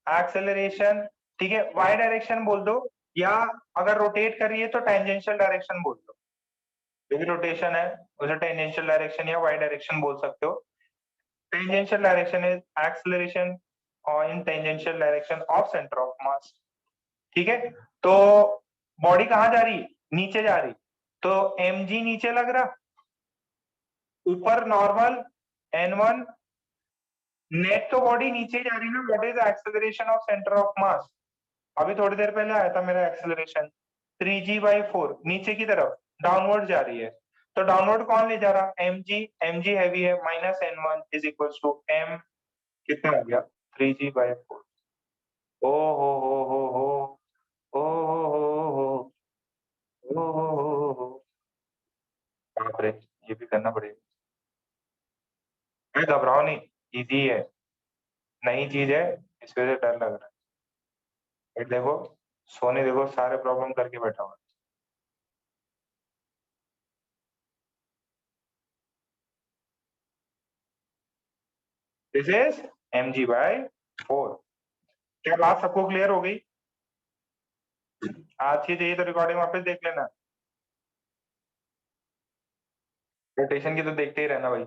acceleration। ठीक है, y डायरेक्शन बोल दो, या अगर रोटेट कर रही है तो टेंजेंशियल डायरेक्शन बोल दो, जो भी रोटेशन है उसे टेंजेंशियल डायरेक्शन या y डायरेक्शन बोल सकते हो। टेंजेंशियल डायरेक्शन इज एक्सेलरेशन और in tangential direction of centre of mass. ठीक है, तो बॉडी कहाँ जा रही, नीचे जा रही, तो mg नीचे लग रहा, ऊपर नॉर्मल N1, नेट तो बॉडी नीचे जा रही है ना, what is acceleration of centre of मास? अभी थोड़ी देर पहले आया था मेरा एक्सेलरेशन 3g/4, नीचे की तरफ डाउनवर्ड जा रही है। तो डाउनवर्ड कौन ले जा रहा? mg हैवी है, minus n1 is equal to m, कितना हो गया 3g/4। ओ हो ओ हो बाप रे, ये भी करना पड़ेगा। अरे घबराओ नहीं, इजी है, नई चीज है, इस वजह से डर लग रहा है। बट देखो, सोनी देखो सारे प्रॉब्लम करके बैठा हुआ। This is mg/4। क्या बात सबको क्लियर हो गई? आज की चाहिए तो रिकॉर्डिंग वापस देख लेना। रोटेशन की तो देखते ही रहना भाई।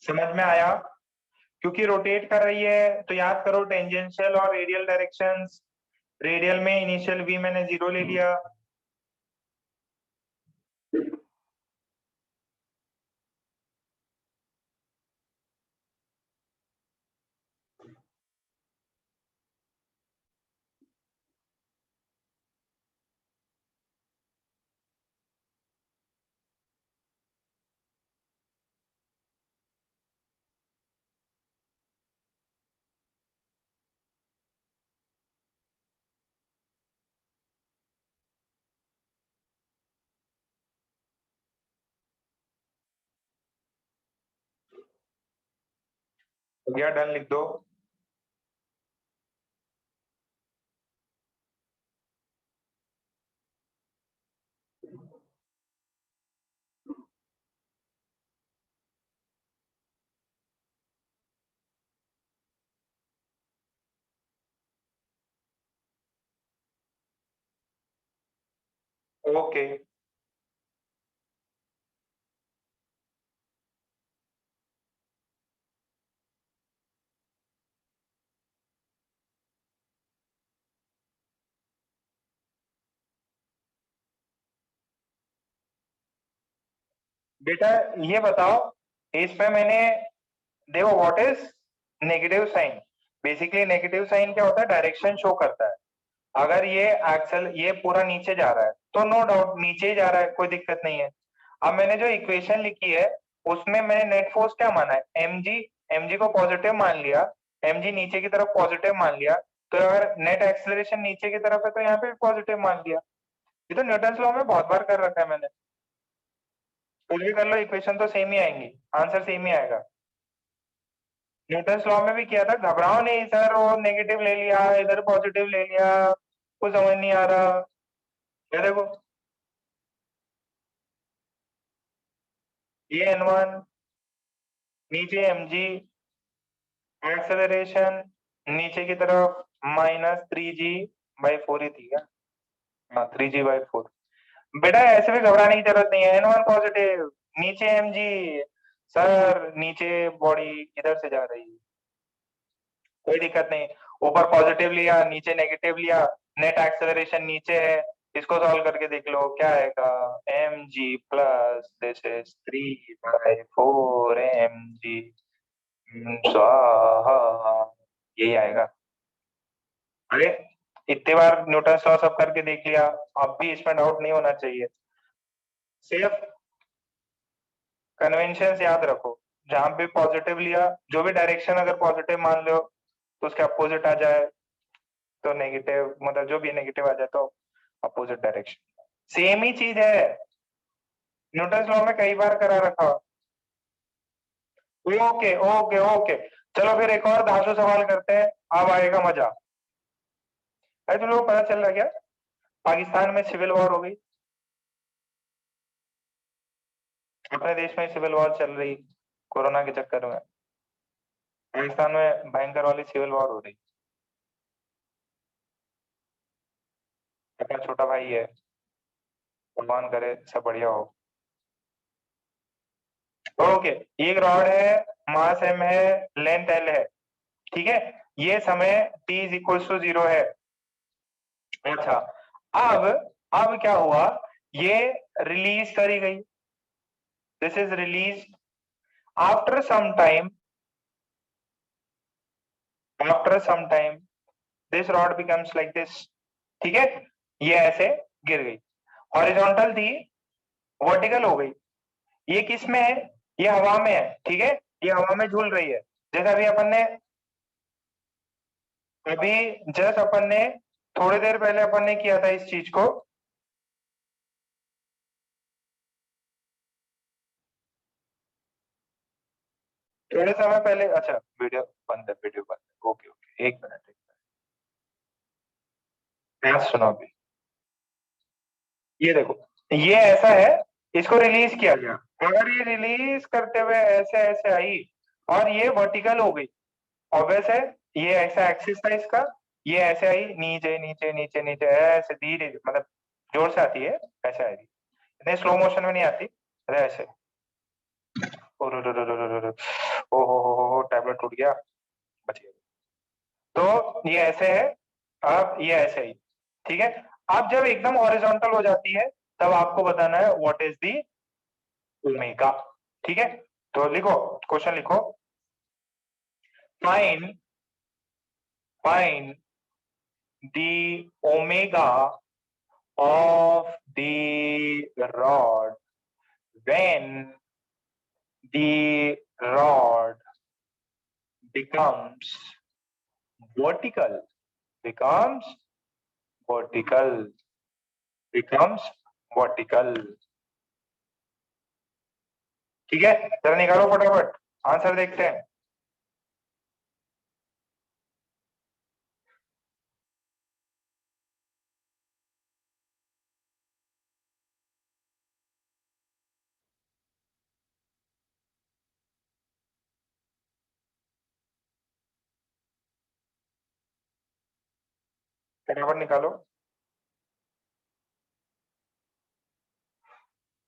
समझ में आया? क्योंकि रोटेट कर रही है तो याद करो टेंजेंशियल और रेडियल डायरेक्शंस। रेडियल में इनिशियल v मैंने 0 ले लिया, तो गया डन लिख दो। ओके, बेटा ये बताओ, इसमें मैंने देखो what is negative sign. Basically negative sign क्या होता है? डायरेक्शन शो करता है। अगर ये एक्सल ये पूरा नीचे जा रहा है तो नो डाउट नीचे ही जा रहा है, कोई दिक्कत नहीं है। अब मैंने जो इक्वेशन लिखी है उसमें मैंने नेट फोर्स क्या माना है? mg को पॉजिटिव मान लिया, mg नीचे की तरफ पॉजिटिव मान लिया, तो अगर नेट एक्सेलरेशन नीचे की तरफ है तो यहाँ पे पॉजिटिव मान लिया। ये तो न्यूटन लॉ में बहुत बार कर रखा है मैंने। कुछ भी कर लो, इक्वेशन तो सेम ही आएंगी, आंसर सेम ही आएगा। न्यूटन लॉ में भी किया था, घबराओ नहीं सर वो नेगेटिव ले लिया इधर पॉजिटिव ले लिया, कुछ समझ नहीं आ रहा। ये देखो ये n1, नीचे mg, एक्सेलरेशन नीचे की तरफ -3g/4 ही थी क्या? हाँ 3g/4। बेटा ऐसे भी घबराने की जरूरत नहीं है, n1 पॉजिटिव, नीचे mg, सर नीचे बॉडी इधर से जा रही है, कोई दिक्कत नहीं। ऊपर पॉजिटिव लिया नीचे नेगेटिव लिया, नेट एक्सेलरेशन नीचे है, इसको सॉल्व करके देख लो क्या आएगा। mg plus this is 3/4 mg स्वाहा, यही आएगा। अरे इतने बार न्यूटन लॉ सब करके देख लिया, अब भी इसमें डाउट नहीं होना चाहिए। सिर्फ कन्वेंशन याद रखो, जहां भी पॉजिटिव लिया, जो भी डायरेक्शन अगर पॉजिटिव मान लो तो उसके अपोजिट आ जाए तो नेगेटिव, मतलब जो भी नेगेटिव आ जाए तो अपोजिट डायरेक्शन। सेम ही चीज है, न्यूटन लॉ में कई बार करा रखा। ओके ओके ओके, चलो फिर एक और धांसू सवाल करते हैं, अब आएगा मजा। अरे तुम लोग को पता चल रहा क्या, पाकिस्तान में सिविल वॉर हो गई। अपने देश में सिविल वॉर चल रही कोरोना के चक्कर में, पाकिस्तान में भयंकर वाली सिविल वॉर हो रही। अपना छोटा भाई है, भगवान करे सब बढ़िया हो। ओके, एक रॉड है, मास m है, लेंथ l है, ठीक है, ये समय t इज इक्वल टू 0 है। अच्छा, अब क्या हुआ, ये रिलीज करी गई, this is release. After some time this rod becomes like this, ठीक है, ये ऐसे गिर गई, हॉरिजॉन्टल थी, वर्टिकल हो गई। ये किस में है? ये हवा में है, ठीक है, ये हवा में झूल रही है। जैसे अभी अपन ने थोड़ी देर पहले अपन ने किया था इस चीज को, थोड़े समय पहले। अच्छा वीडियो बंद है, ओके ओके, एक मिनट सुनो अभी। ये देखो, ये ऐसा है, इसको रिलीज किया गया, अगर ये रिलीज करते हुए ऐसे ऐसे आई और ये वर्टिकल हो गई, ऑब्वियस है, ये ऐसा एक्सिस था इसका, ये ऐसे आई, नीचे नीचे नीचे नीचे ऐसे धीरे, मतलब जोर से आती है, ऐसे आएगी, इतने स्लो मोशन में नहीं आती, ऐसे। ओ टैबलेट टूट गया, बच गया। तो ये ऐसे है, अब ये ऐसे ही, ठीक है। अब जब एकदम हॉरिजॉन्टल हो जाती है तब आपको बताना है व्हाट इज दी ओमेगा, ठीक है। तो लिखो, क्वेश्चन लिखो, find the omega of the rod when the rod becomes vertical, becomes vertical, ठीक है। जरा निकालो फटाफट, आंसर देखते हैं। फटाफट निकालो,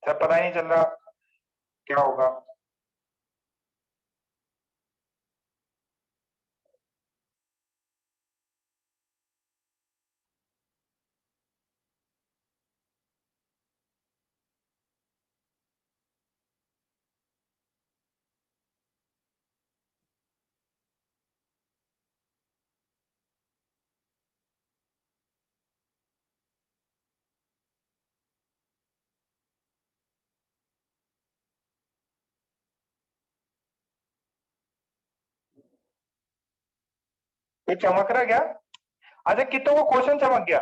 सब पता ही नहीं चल रहा क्या होगा। कुछ चमक रहा क्या? अच्छा, कितनों को क्वेश्चन चमक गया?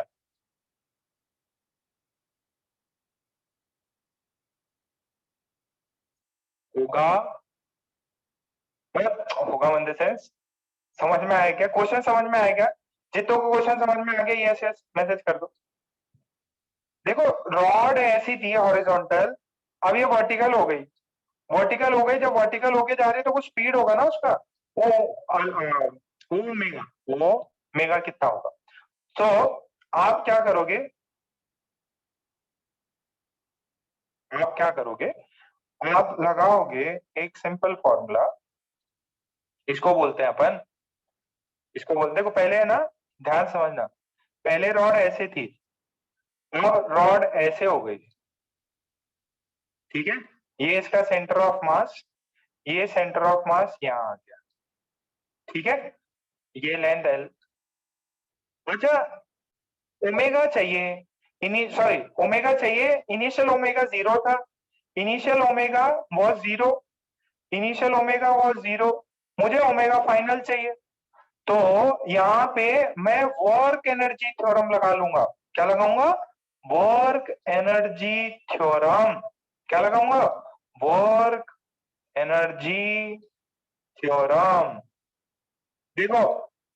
होगा, मतलब होगा इन द सेंस, समझ में आया क्या? क्वेश्चन समझ में आया क्या? जितनों को क्वेश्चन समझ में आ गया यस यस मैसेज कर दो। देखो, रॉड ऐसी थी हॉरिजॉन्टल, अब ये वर्टिकल हो गई, जब वर्टिकल होके जा रही है तो कुछ स्पीड होगा ना उसका, वो मेगा कितना होगा। तो आप क्या करोगे, आप लगाओगे एक सिंपल फॉर्मूला, इसको बोलते हैं अपन, देखो पहले है ना, ध्यान समझना, पहले रॉड ऐसे थी, अब रॉड ऐसे हो गई, ठीक है। ये इसका सेंटर ऑफ मास, ये सेंटर ऑफ मास यहां आ गया, ठीक है, ये लेंथ एल। अच्छा, ओमेगा चाहिए, ओमेगा चाहिए, इनिशियल ओमेगा 0 था, इनिशियल ओमेगा वाज 0, मुझे ओमेगा फाइनल चाहिए, तो यहाँ पे मैं वर्क एनर्जी थ्योरम लगा लूंगा। क्या लगाऊंगा? Work energy theorem. क्या लगाऊंगा? Work energy theorem. देखो,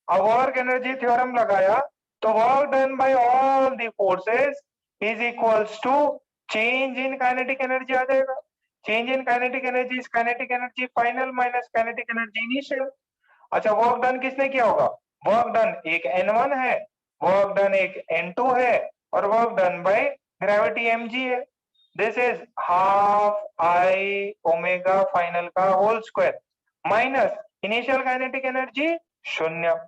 अब वर्क एनर्जी थ्योरम लगाया तो work done by all the forces is equals to change in kinetic energy आ जाएगा। Change in kinetic energy is kinetic energy final minus kinetic energy initial. अच्छा, work done किसने किया होगा? वर्क डन एक N1 है, वर्क डन एक N2 है, और work done by gravity mg है। This is half I omega final का whole square minus initial kinetic energy 0,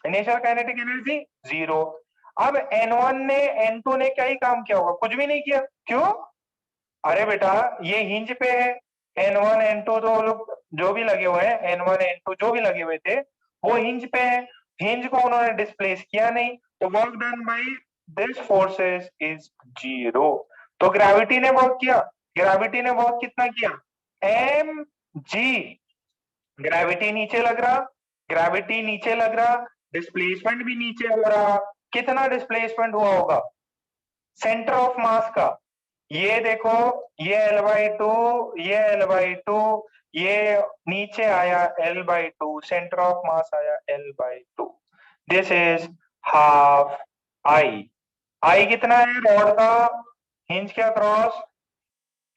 initial kinetic energy 0। अब N1 ने N2 ने क्या ही काम किया होगा? कुछ भी नहीं किया। क्यों? अरे बेटा, ये हिंज पे है, N1 N2 तो वो लोग जो भी लगे हुए हैं, N1 N2 जो भी लगे हुए थे वो हिंज पे है, हिंज को उन्होंने डिस्प्लेस किया नहीं, तो work done by this forces is 0। तो ग्रेविटी ने वर्क किया, ग्रेविटी ने वर्क कितना किया, एम जी। ग्रेविटी नीचे लग रहा, ग्रेविटी नीचे लग रहा, डिस्प्लेसमेंट भी नीचे हो रहा। कितना डिस्प्लेसमेंट हुआ होगा सेंटर ऑफ मास का, ये देखो, ये L/2, ये L/2, ये नीचे आया L/2, सेंटर ऑफ मास आया L/2। This is half I. I कितना है रॉड का हिंज के across,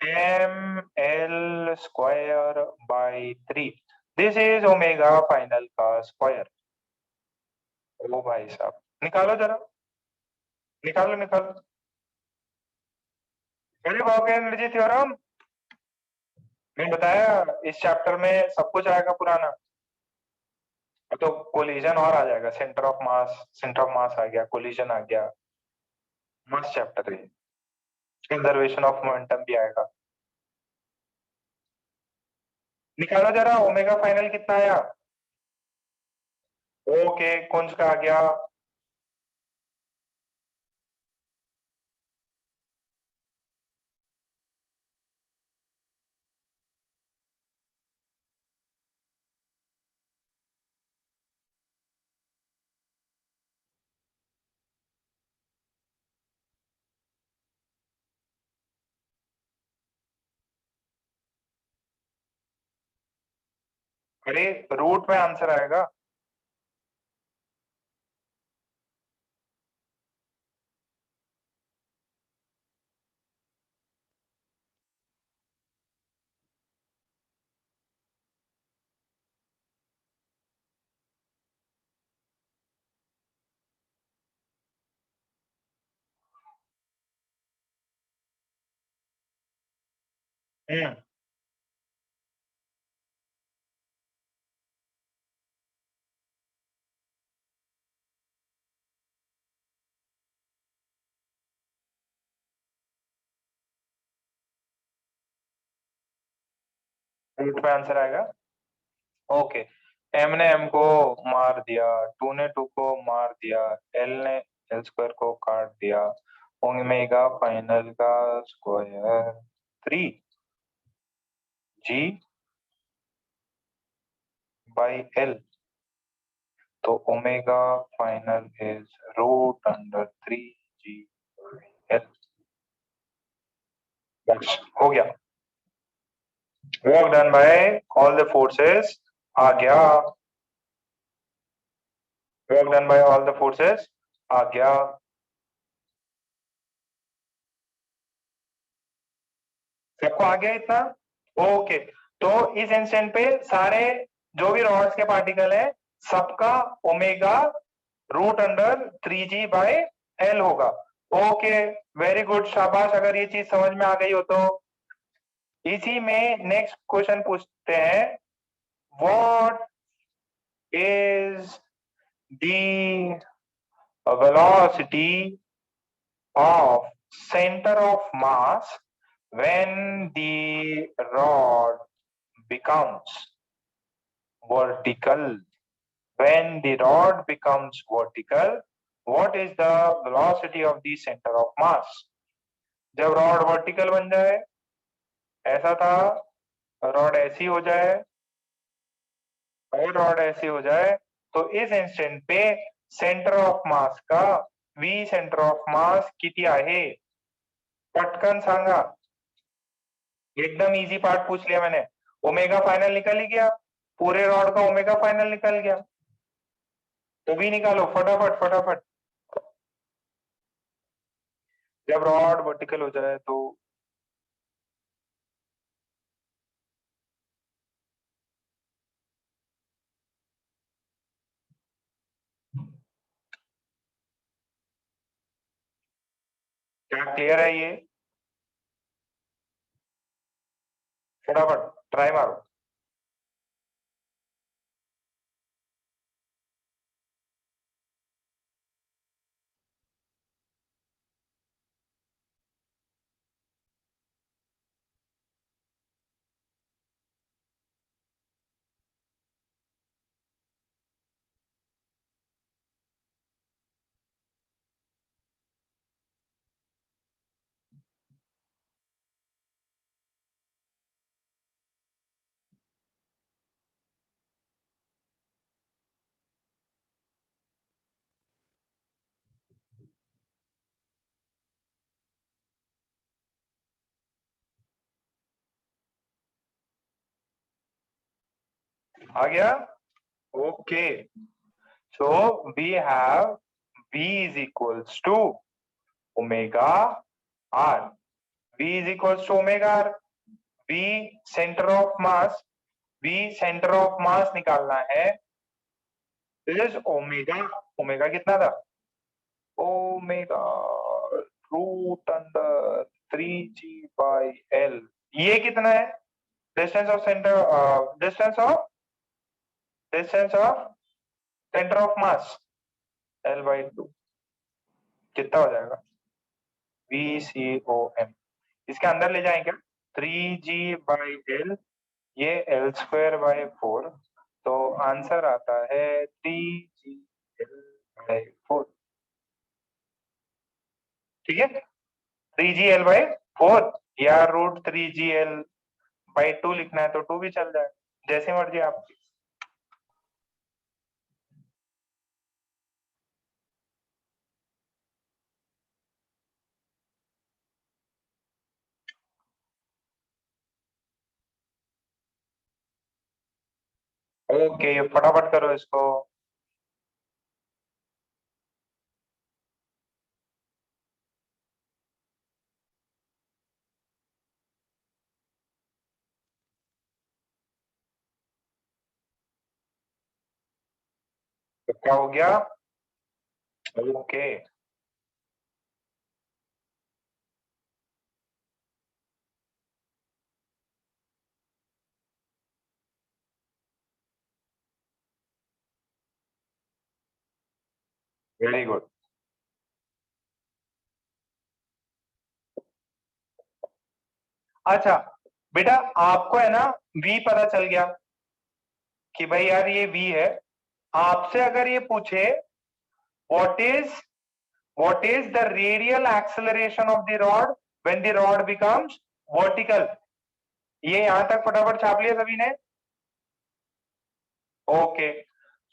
ml square by 3। This is omega final का स्क्वायर। ओ भाई साहब निकालो जरा, निकालो निकालो। अरे वर्क एनर्जी थ्योरम मैंने बताया इस चैप्टर में सब कुछ आएगा पुराना, तो कोलिजन और आ जाएगा, centre of mass, centre of mass आ गया, कोलिजन आ गया, मस्त चैप्टर है। कंजर्वेशन ऑफ मोमेंटम भी आएगा। निकालो जरा ओमेगा फाइनल कितना आया। ओके कुंज का आ गया, अरे रूट में आंसर आएगा। हम्म रूट में आंसर आएगा। ओके एम ने एम को मार दिया, टू ने टू को मार दिया, एल ने एल स्क्वायर को काट दिया, ओमेगा फाइनल का स्क्वायर 3 जी बाई एल, तो omega final is root under 3 G by L. बस हो गया, work done by all the forces आ गया, work done by all the forces आ गया। सबको आ गया इतना, ओके। तो इस इंस्टेंट पे सारे जो भी रॉड्स के पार्टिकल है सबका omega root under 3g by L होगा। ओके वेरी गुड, शाबाश, अगर ये चीज समझ में आ गई हो तो। इसी में नेक्स्ट क्वेश्चन पूछते हैं, what is the velocity of center of mass when the rod becomes vertical. When the rod becomes vertical, what is the velocity of the center of mass? जब रॉड वर्टिकल बन जाए, ऐसा था, rod ऐसी हो जाए और रॉड ऐसी हो जाए, तो इस इंस्टेंट पे सेंटर ऑफ मास का v सेंटर ऑफ मास किती आहे पटकन सांगा। एकदम इजी पार्ट पूछ लिया मैंने, ओमेगा फाइनल निकल ही गया, पूरे रॉड का ओमेगा फाइनल निकल गया, तो भी निकालो फटाफट फटाफट। जब रॉड वर्टिकल हो जाए तो क्या क्लियर है ये, फटाफट ट्राई मारो। आ गया? Okay, so we have v is equals to omega r. v is equals to omega r. v center of mass, v center of mass निकालना है, is omega. ओमेगा कितना था? Omega root under 3g/l. ये कितना है? Distance of centre, distance of centre of mass l/2 कितना हो जाएगा? VCOM. इसके अंदर ले जाएं क्या? 3g/l, ये l²/4, तो आंसर आता है 3gl/4. ठीक है, 3gl/4 या √3gl/2 लिखना है तो 2 भी चल जाए, जैसे मर्जी आपकी. ओके, फटाफट करो इसको. तो क्या हो गया? Okay, very good. अच्छा बेटा, आपको है ना v पता चल गया कि भाई यार ये v है. आपसे अगर ये पूछे what is the radial acceleration of the rod when the rod becomes vertical, ये यहां तक फटाफट छाप लिया सभी ने? ओके,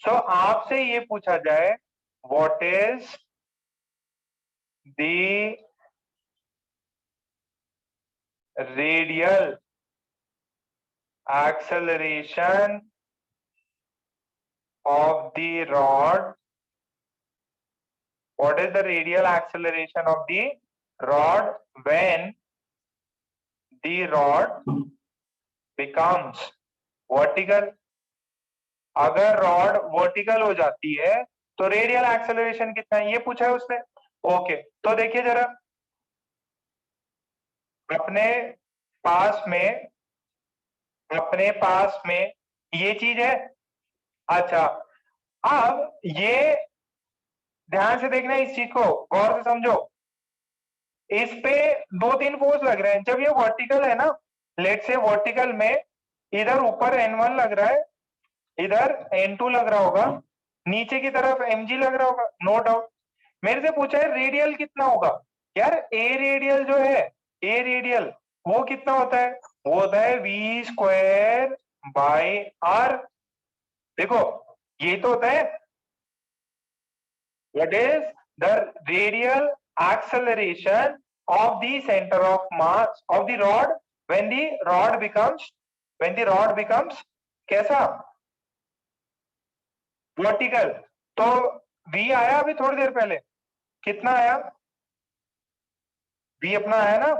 सो आपसे ये पूछा जाए what is the radial acceleration of the rod, what is the radial acceleration of the rod when the rod becomes vertical? अगर रॉड वर्टिकल हो जाती है तो रेडियल एक्सेलरेशन कितना है, ये पूछा है उसने. ओके, तो देखिए जरा, अपने पास में ये चीज है. अच्छा, अब ये ध्यान से देखना, इस चीज को गौर से समझो. इस पे 2-3 फोर्स लग रहे हैं. जब ये वर्टिकल है ना, लेट से वर्टिकल में इधर ऊपर N1 लग रहा है, इधर N2 लग रहा होगा, नीचे की तरफ mg लग रहा होगा, नो डाउट. मेरे से पूछा है रेडियल कितना होगा. यार ए रेडियल जो है, ए रेडियल वो कितना होता है? वो होता है v²/r. देखो ये तो होता है, what is the radial acceleration of the center of mass of the rod when the rod becomes कैसा? वर्टिकल. तो v आया अभी थोड़ी देर पहले, कितना आया? v अपना आया ना,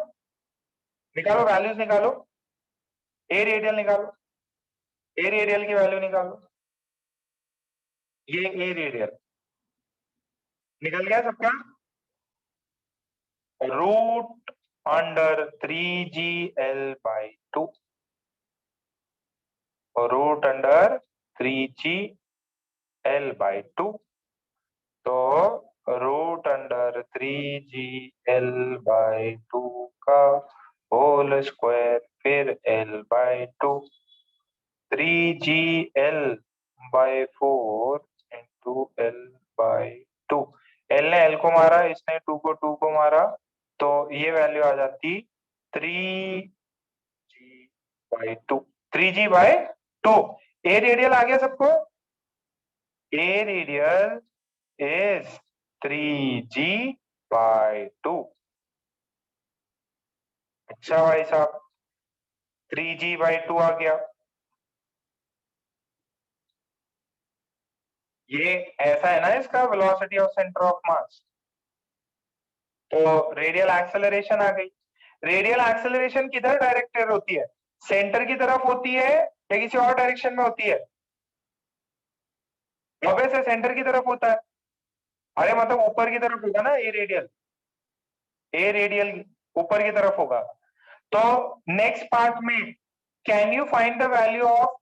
निकालो वैल्यूज, निकालो ए रेडियल, निकालो ए रेडियल की वैल्यू निकालो. ये ए रेडियल निकल गया सबका. √3gl/2, √3gl/2. तो √3gl/2 का होल स्क्वायर फिर l/2, 3gl/4 into l/2. l ने l को मारा, इसने 2 को मारा, तो ये वैल्यू आ जाती 3g/2. 3g/2. ए रेडियल आ गया सबको? ए रेडियल is 3g/2. अच्छा भाई साहब, 3g/2 आ गया. ये ऐसा है ना इसका वेलोसिटी ऑफ सेंटर ऑफ मास, तो रेडियल एक्सेलरेशन आ गई। रेडियल एक्सेलरेशन किधर डायरेक्टेड होती है, सेंटर की तरफ होती है या किसी और डायरेक्शन में होती है? ऑब्वियस है सेंटर की तरफ होता है। अरे मतलब ऊपर की तरफ होगा ना, ए रेडियल ऊपर की तरफ होगा। तो नेक्स्ट पार्ट में can you find the value of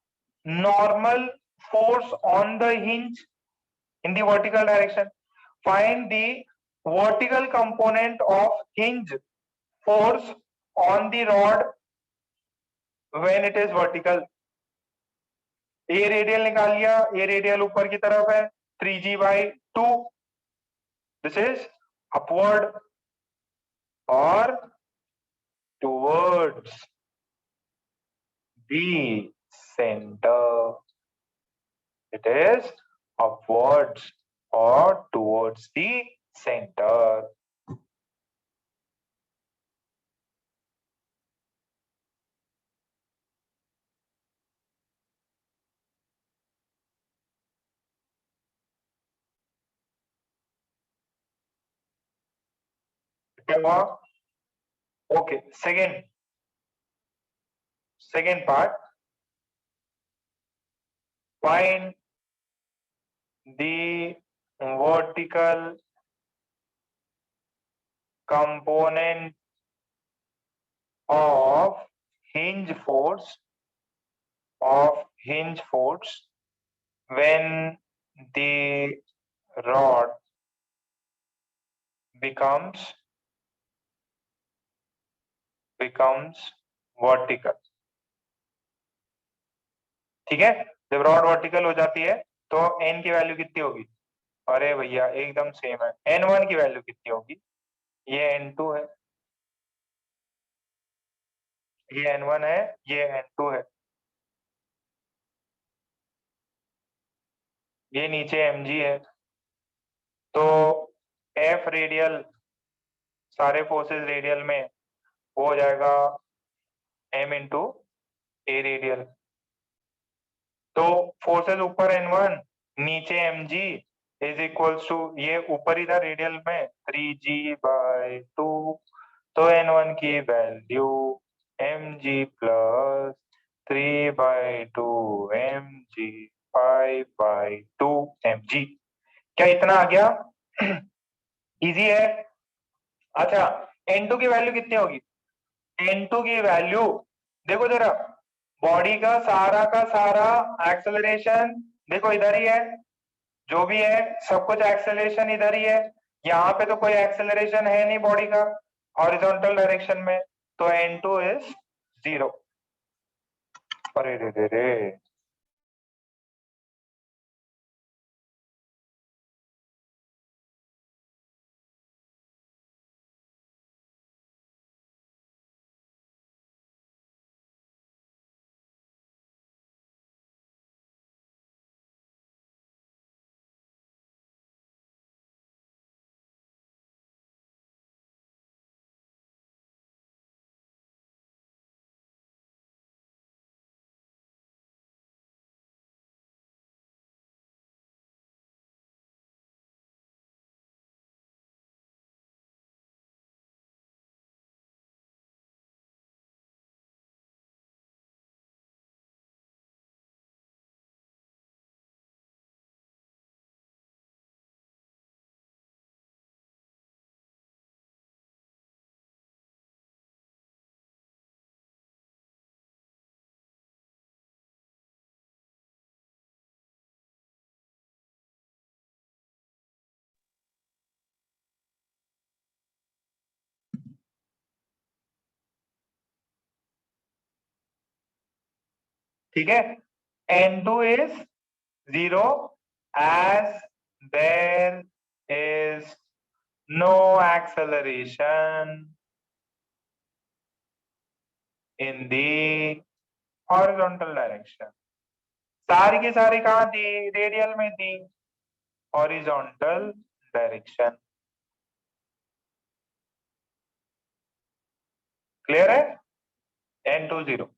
normal force on the hinge in the vertical direction? Find the vertical component of hinge force on the rod when it is vertical. A radial निकाल लिया, A radial ऊपर की तरफ है 3g/2. This is upward or towards the center. It is upwards or towards the center. Okay, second part, find the vertical component of hinge force when the rod becomes vertical. ठीक है, जब rod vertical हो जाती है तो n की value कितनी होगी? अरे भैया एकदम सेम है, n1 की वैल्यू कितनी होगी? ये n2 है, ये n1 है, ये n2 है, ये नीचे mg है। तो f रेडियल, सारे फोर्सेस रेडियल में वो हो जाएगा m इंटू ए रेडियल। तो फोर्सेस ऊपर n1 नीचे mg इज इक्वल्स टू, ये ऊपर ही था रेडियल में 3g/2, तो n1 की value mg plus 3/2 mg 5/2 mg। क्या इतना आ गया? इजी है। अच्छा, n2 की वैल्यू कितनी होगी? n2 की वैल्यू देखो जरा, बॉडी का सारा एक्सेलरेशन देखो इधर ही है, जो भी है सब कुछ एक्सेलरेशन इधर ही है। यहाँ पे तो कोई एक्सेलरेशन है नहीं बॉडी का हॉरिजॉन्टल डायरेक्शन में, तो n2 इज 0। अरे रे रे रे, ठीक है। n2 is 0 as there is no acceleration in the horizontal direction। सारी की सारी कहाँ थी? रेडियल में थी, हॉरिजॉन्टल डायरेक्शन। क्लियर है? n2 0।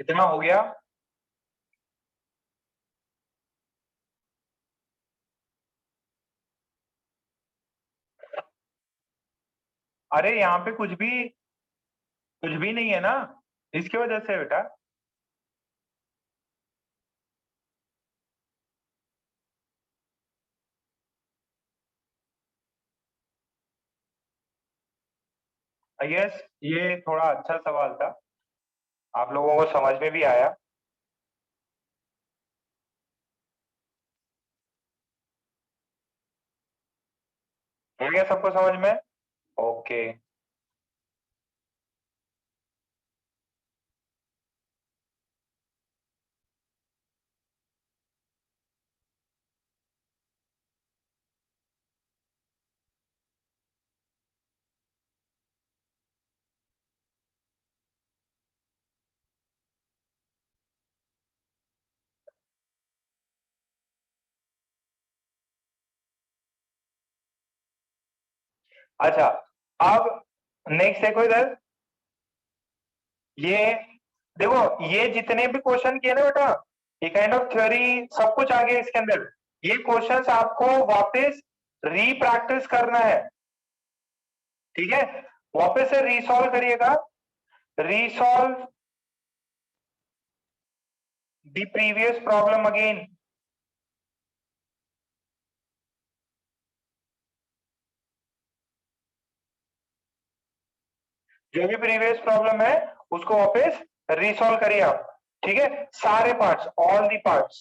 कितना हो गया? अरे यहाँ पे कुछ भी नहीं है ना, इसकी वजह से बेटा। यस, ये थोड़ा अच्छा सवाल था, आप लोगों को समझ में भी आया। हो गया सबको समझ में? ओके। अच्छा, अब नेक्स्ट देखो इधर, ये देखो, ये जितने भी क्वेश्चन किए ना बेटा, ये काइंड ऑफ थ्योरी सब कुछ आ गया इसके अंदर। ये क्वेश्चंस आपको वापस रीप्रैक्टिस करना है, ठीक है? वापस से रीसॉल्व करिएगा, रीसॉल्व द प्रीवियस प्रॉब्लम अगेन। जो भी प्रीवियस प्रॉब्लम है उसको वापस रीसॉल्व करिए आप, ठीक है? सारे पार्ट्स, ऑल दी पार्ट्स।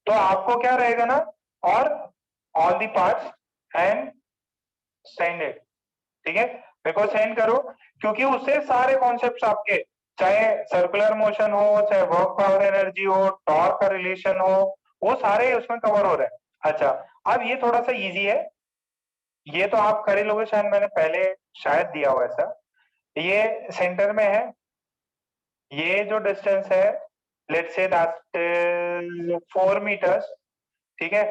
तो आपको क्या रहेगा ना, और all the parts and send it, ठीक है? मेरे को सेंड करो, क्योंकि उससे सारे कॉन्सेप्ट्स आपके, चाहे सर्कुलर मोशन हो, चाहे वर्क पावर एनर्जी हो, टॉर्क का रिलेशन हो, वो सारे उसमें कवर हो रहे हैं। अच्छा, अब ये थोड़ा सा इजी है, ये तो आप कर ही लोगे शायद, मैंने पहले शायद दिया हुआ ऐसा। ये सेंटर में है, ये जो डिस्टेंस है, लेट्स से दैट 4 मीटर्स, ठीक है?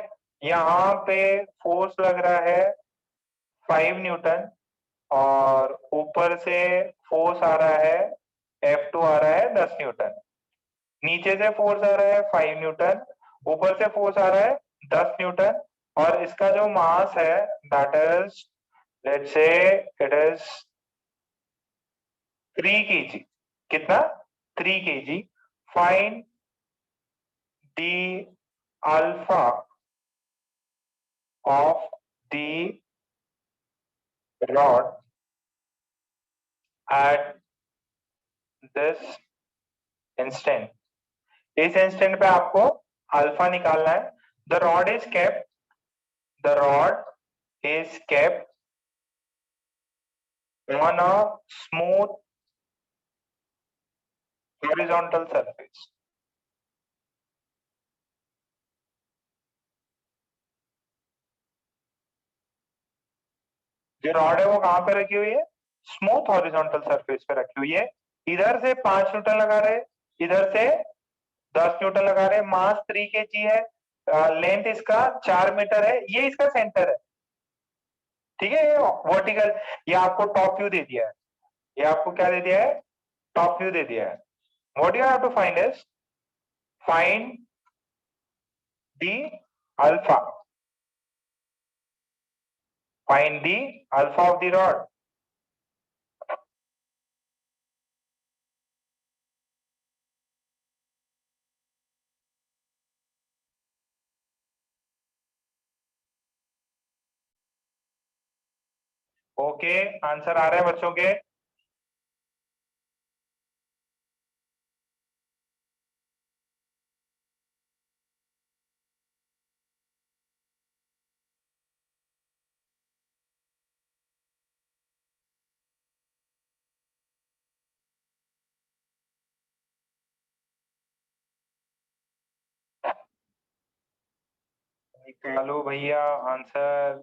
यहाँ पे फोर्स लग रहा है 5 न्यूटन, और ऊपर से फोर्स आ रहा है, F2 आ रहा है 10 न्यूटन। नीचे से फोर्स आ रहा है 5 न्यूटन, ऊपर से फोर्स आ रहा है 10 न्यूटन, और इसका जो मास है that is, let's say it is 3 kg। कितना? 3 kg। Find the alpha of the rod at this instant. इस इंस्टेंट पे आपको अल्फा निकालना है। The rod is kept, the rod is kept on a smooth horizontal surface। जो rod है वो कहां पे रखी हुई है? स्मूथ हॉरिजॉन्टल सरफेस पे रखी हुई है। इधर से 5 न्यूटन लगा रहे, इधर से 10 न्यूटन लगा रहे, मास 3 kg है, लेंथ इसका 4 मीटर है, ये इसका सेंटर है, ठीक है? ये वर्टिकल, ये आपको टॉप व्यू दे दिया है, ये आपको क्या दे दिया है? टॉप व्यू दे दिया है। What you have to find is, find the alpha, find the alpha of the rod. Okay, answer आ रहे हैं बच्चों के? निकालो भैया आंसर।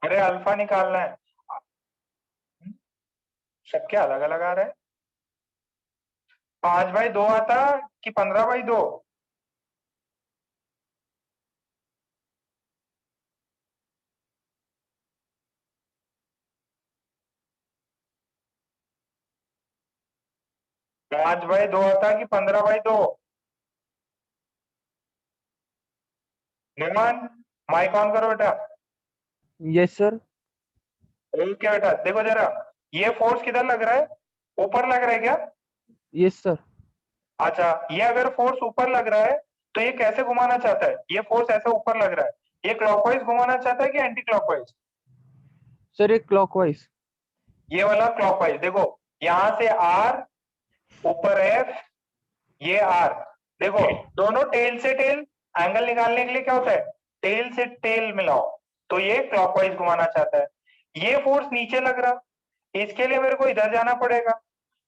अरे अल्फा निकालना है, सबके अलग अलग आ रहे हैं। 5/2 आता कि 15/2? 5/2 आता कि 15/2? निमान, माइक ऑन करो बेटा। Yes sir. ओके बेटा, देखो जरा, ये फोर्स किधर लग रहा है? ऊपर लग रहा है क्या? Yes sir. अच्छा, ये अगर फोर्स ऊपर लग रहा है तो ये कैसे घुमाना चाहता है? ये फोर्स ऐसे ऊपर लग रहा है, ये क्लॉकवाइज घुमाना चाहता है कि एंटी क्लॉकवाइज? सर ये क्लॉकवाइज। ये वाला क्लॉकवाइज। देखो यहां से आर, ऊपर एफ, ये आर। देखो दोनों टेल से टेल, एंगल निकालने के लिए क्या होता है? टेल से टेल मिलाओ, तो ये क्लॉकवाइज घुमाना चाहता है। ये फोर्स नीचे लग रहा, इसके लिए मेरे को इधर जाना पड़ेगा।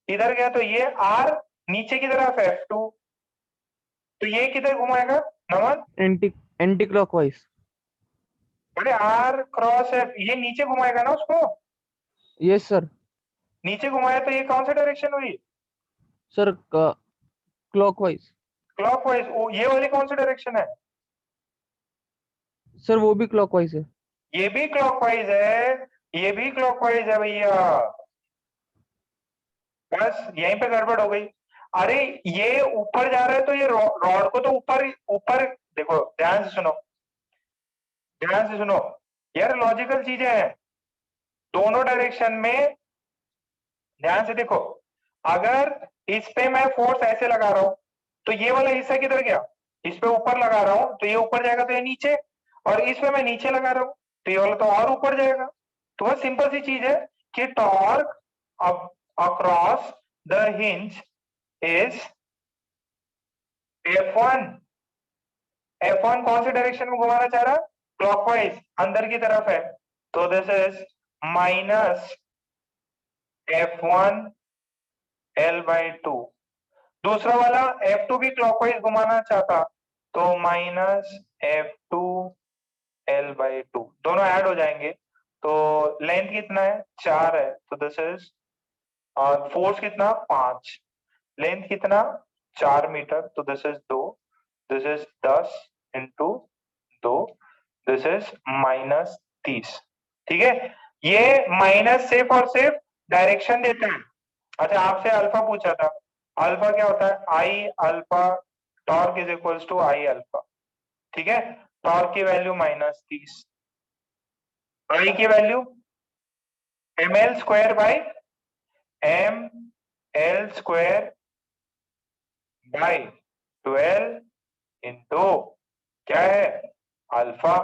इधर गया तो ये आर नीचे की तरफ F2, तो ये किधर घुमाएगा नमन? Anti clockwise. अरे आर क्रॉस एफ, ये नीचे घुमाएगा ना उसको? Yes sir. नीचे घुमाया तो ये कौन सी डायरेक्शन हुई? Sir clockwise. क्लॉकवाइज। ये वाली कौन सी डायरेक्शन है? सर वो भी क्लॉकवाइज है। ये भी क्लॉकवाइज है, ये भी क्लॉकवाइज है भैया। बस यहीं पे गड़बड़ हो गई। अरे ये ऊपर जा रहा है तो ये रॉड को तो ऊपर ऊपर, देखो ध्यान से सुनो, ध्यान से सुनो यार, लॉजिकल चीजें हैं दोनों डायरेक्शन में। ध्यान से देखो, अगर इस पे मैं फोर्स ऐसे लगा रहा हूं तो ये वाला हिस्सा किधर गया? इस पे ऊपर लगा रहा हूं तो ये ऊपर जाएगा, तो ये नीचे। और इस पे मैं नीचे लगा रहा हूं तो ये वाला तो और ऊपर जाएगा। तो बस सिंपल सी चीज है कि torque across the hinge is F1। F1 कौन सी डायरेक्शन में घुमाना चाह रहा? क्लॉकवाइज, अंदर की तरफ है, तो this is minus F1 L/2। दूसरा वाला F2 भी क्लॉकवाइज घुमाना चाहता, तो माइनस F2 L/2, दोनों ऐड हो जाएंगे। तो लेंथ कितना है? 4 है, तो दिस इज, और फोर्स कितना? 5। लेंथ कितना? 4 मीटर, तो this is 2, this is 10 into 2, this is -30। ठीक है, ये माइनस सिर्फ और सिर्फ डायरेक्शन देता है। अच्छा, आपसे अल्फा पूछा था, अल्फा क्या होता है? I alpha torque is equals to I alpha. ठीक है, टॉर्क की वैल्यू -30, आई की value ml² by ml² by 12 into क्या है? अल्फा।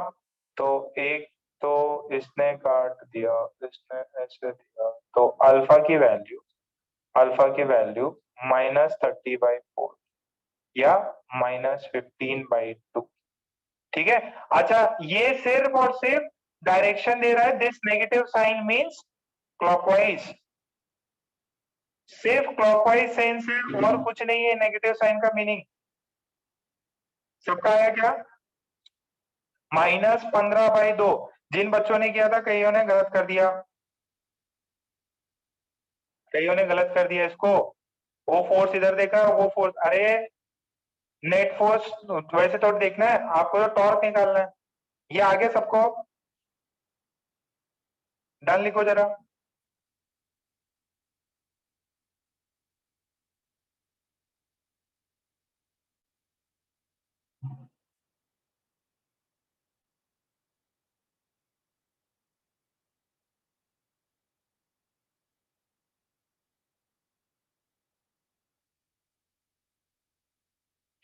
तो एक तो इसने काट दिया, इसने ऐसे दिया, तो अल्फा की वैल्यू -30/4 या -15/2। ठीक है। अच्छा, ये सिर्फ और सिर्फ डायरेक्शन दे रहा है, this negative sign means clockwise, सिर्फ क्लॉकवाइज सेंस है और कुछ नहीं है नेगेटिव साइन का मीनिंग। सबका आया क्या? -15/2। जिन बच्चों ने किया था, कईयों ने गलत कर दिया, कईयों ने गलत कर दिया इसको। वो फोर्स इधर देखा, वो फोर्स, अरे नेट फोर्स वैसे तो देखना है आपको, तो टॉर्क निकालना है। ये आगे सबको डन लिखो जरा।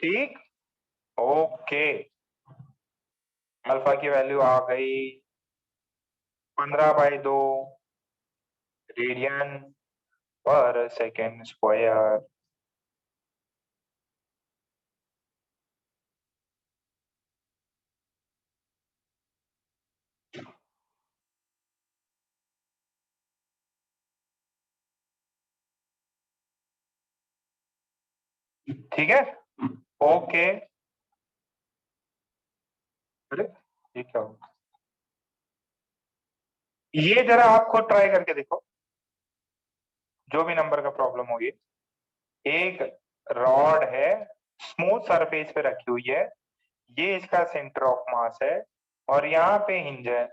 ठीक, ओके। अल्फा की वैल्यू आ गई 15/2 रेडियन पर सेकेंड स्क्वायर। ठीक है, ओके। अरे ये क्या हो? ये जरा आप खुद ट्राई करके देखो, जो भी नंबर का प्रॉब्लम होगी। एक रॉड है, स्मूथ सरफेस पे रखी हुई है, ये इसका सेंटर ऑफ मास है, और यहाँ पे हिंज है।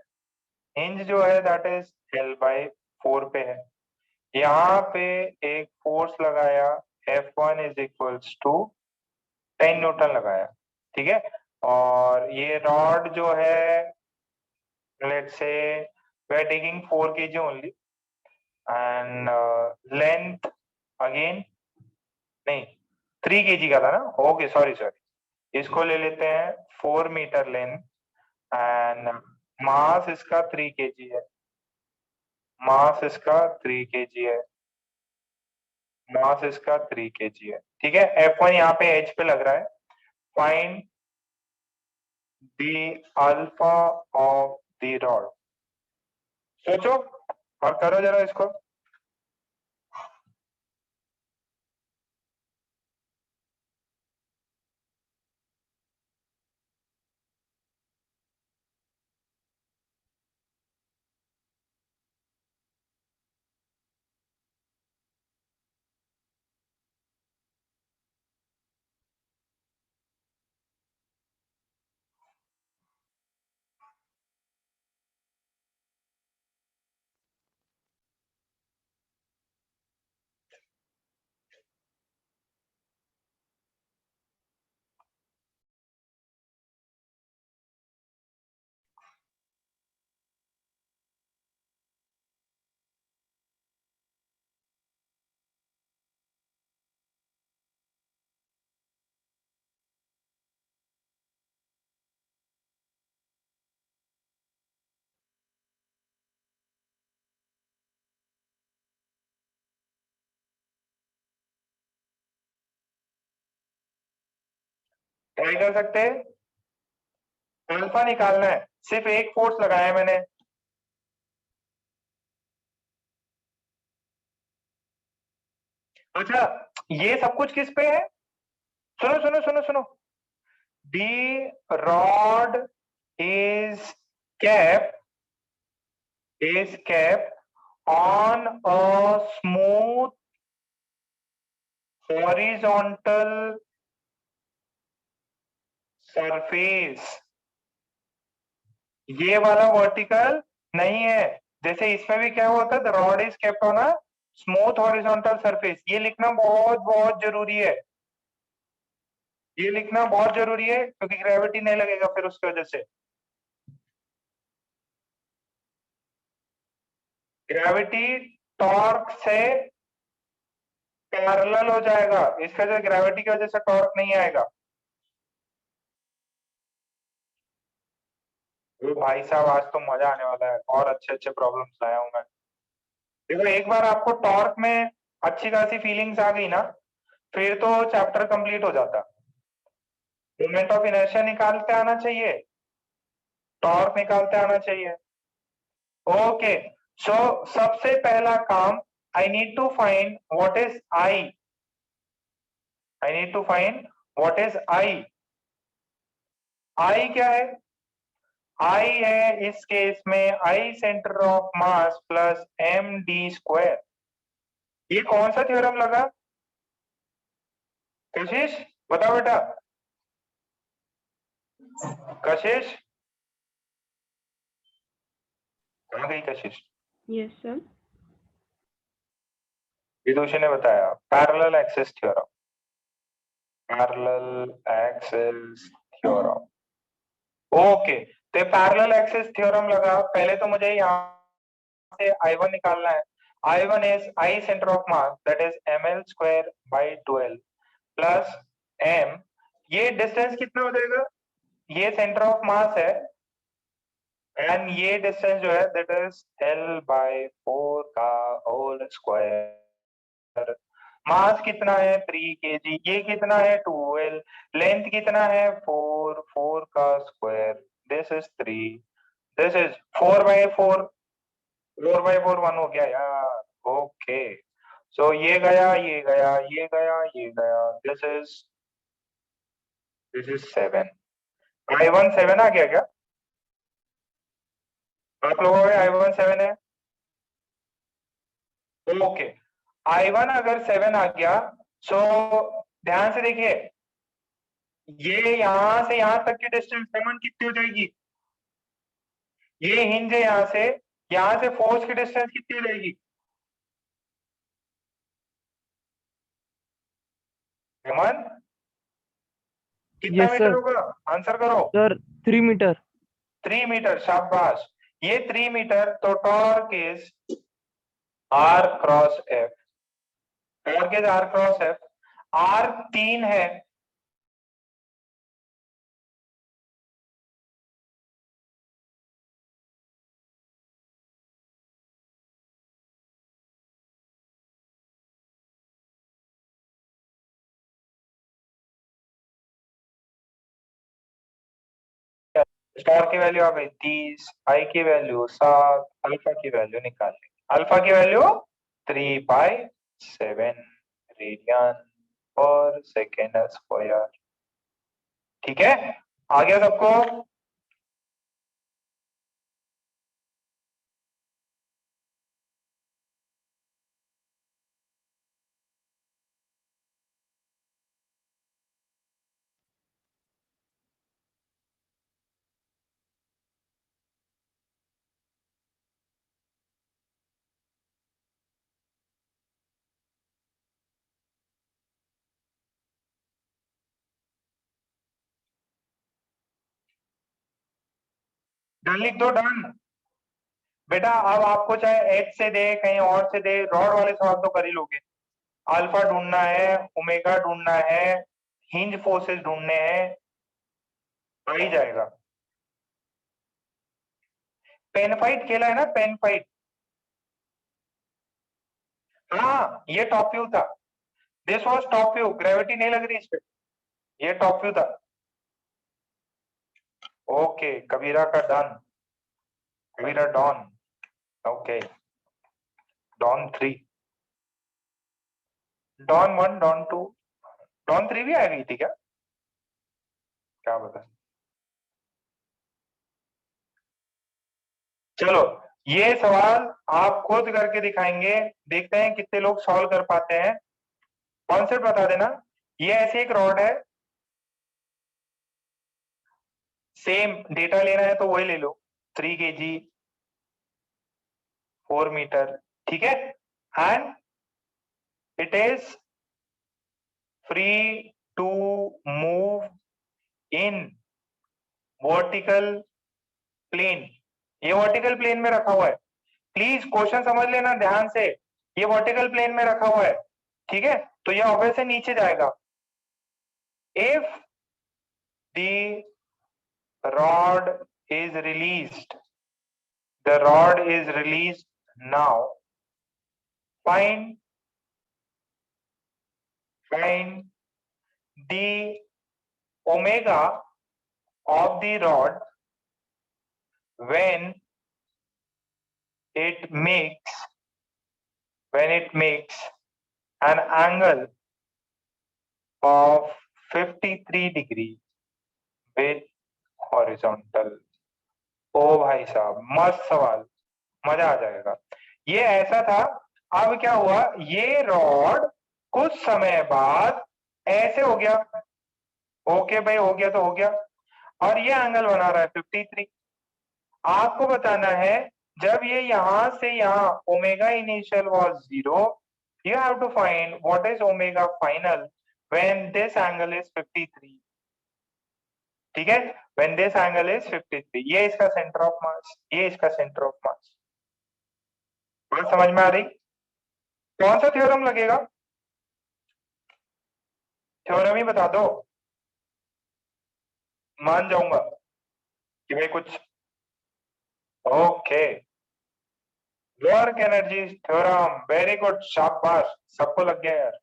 हिंज जो है दैट इज L/4 पे है। यहाँ पे एक फोर्स लगाया, F1 is equals to 10 Newton लगाया, ठीक है। और ये रॉड जो है, let's say we are taking 4 kg only, and length again नहीं 3 kg का था ना, ओके सॉरी सॉरी, इसको ले लेते हैं 4 मीटर लेंथ, एंड मास इसका 3 kg है, मास इसका 3 kg है, मास इसका 3 kg है, ठीक है। F1 यहाँ पे एच पे लग रहा है। Find the alpha of the rod. सोचो और करो जरा इसको। ट्राई कर सकते हैं, अल्फा निकालना है, सिर्फ एक फोर्स लगाया है मैंने। अच्छा, ये सब कुछ किस पे है? सुनो सुनो सुनो सुनो, the rod is kept on a smooth horizontal surface। ये वाला वर्टिकल नहीं है, जैसे इसमें भी क्या हुआ था, the rod is kept on a smooth horizontal surface. ये लिखना बहुत बहुत जरूरी है, ये लिखना बहुत जरूरी है, क्योंकि ग्रेविटी नहीं लगेगा फिर उसकी वजह से। ग्रेविटी टॉर्क से पैरेलल हो जाएगा, इसके वजह ग्रेविटी की वजह से टॉर्क नहीं आएगा। भाई साहब आज तो मजा आने वाला है, और अच्छे अच्छे प्रॉब्लम्स लाया हूं मैं। देखो एक बार आपको टॉर्क में अच्छी खासी फीलिंग्स आ गई ना, फिर तो चैप्टर कंप्लीट हो जाता। मोमेंट ऑफ इनर्शिया निकालते आना चाहिए, टॉर्क निकालते आना चाहिए। ओके, सो सबसे पहला काम, I need to find what is I. I need to find what is I. I क्या है? आई है इस केस में I centre of mass plus M D square. ये कौन सा थ्योरम लगा कशिश, बताओ बेटा। कशिश कहाँ गई कशिश? Yes, sir. विदुषी ने बताया parallel axis theorem, parallel axis theorem. Okay, तो पैरेलल एक्सिस थ्योरम लगा। पहले तो मुझे यहाँ से I1 निकालना है। I1 is I centre of mass, that is ml square by 12 plus m। ये डिस्टेंस कितना हो जाएगा? ये सेंटर ऑफ मास है, एंड ये डिस्टेंस जो है दैट इज L/4 का होल स्क्वायर। मास कितना है? 3 kg। ये कितना है? 12। लेंथ कितना है? 4, 4 का square, this is 3, this is 4/4, 4/4 1 हो गया यार। ओके, सो ये गया, ये गया, ये गया, ये गया, दिस इज 7। I1 7 आ गया क्या? आप लोगों में I1 7 है, ओके। I1 अगर 7 आ गया, सो ध्यान से देखिए, ये यहां से यहां तक की डिस्टेंस M1 कितनी हो जाएगी? ये हिंज है यहां से फोर्स की डिस्टेंस कितनी हो जाएगी? हेमंत, कितना Yes, मीटर sir. होगा? आंसर करो। Sir, 3 meter. 3 मीटर, शाबाश। ये 3 मीटर, तो torque is R cross F। Torque is R cross F। R 3 है, स्टार की वैल्यू आ गई 30, आई की वैल्यू 7, अल्फा की वैल्यू निकाल ली। अल्फा की value 3/7 radian per second square. ठीक है, आ गया सबको? डन लिख दो, डन। बेटा अब आपको चाहे एच से दे कहीं और से दे, रॉड वाले सवाल तो कर ही लोगे। अल्फा ढूंढना है, ओमेगा ढूंढना है, हिंज फोर्सेस ढूंढने हैं, आ ही जाएगा। पेन फाइट खेला है ना, पेन फाइट? हाँ, ये टॉप व्यू था। This was top view, gravity नहीं लग रही इस पे, ये टॉप व्यू था। ओके, कबीरा का Don, Kabira Don, okay. Don 3, Don 1, Don 2, Don 3 भी आ गई थी क्या? क्या बता। चलो, ये सवाल आप खुद करके दिखाएंगे, देखते हैं कितने लोग सॉल्व कर पाते हैं। कॉन्सेप्ट बता देना। ये ऐसी एक रॉड है, सेम डेटा लेना है तो वही ले लो, 3 kg, 4 मीटर, ठीक है। And it is free to move in vertical plane. ये वर्टिकल प्लेन में रखा हुआ है, प्लीज क्वेश्चन समझ लेना ध्यान से। ये वर्टिकल प्लेन में रखा हुआ है, ठीक है, तो ये ऑब्वियस से नीचे जाएगा। If the rod is released, the rod is released now, find the omega of the rod when it makes an angle of 53 degrees with horizontal। ओ भाई साहब, मस्त सवाल, मजा आ जाएगा। ये ऐसा था, अब क्या हुआ, ये रॉड कुछ समय बाद ऐसे हो गया। ओके भाई, हो गया तो हो गया, और ये एंगल बना रहा है 53। आपको बताना है, जब ये यहां से यहां omega initial was 0, you have to find what is omega final when this angle is 53। ठीक है, when this angle is 53, ये इसका सेंटर ऑफ मास, ये इसका सेंटर ऑफ मास। बात समझ में आ रही? कौन सा थ्योरम लगेगा? थ्योरम ही बता दो, मान जाऊंगा कि भाई कुछ। Okay, work energy theorem, very good, शाबाश, सबको लग गया यार।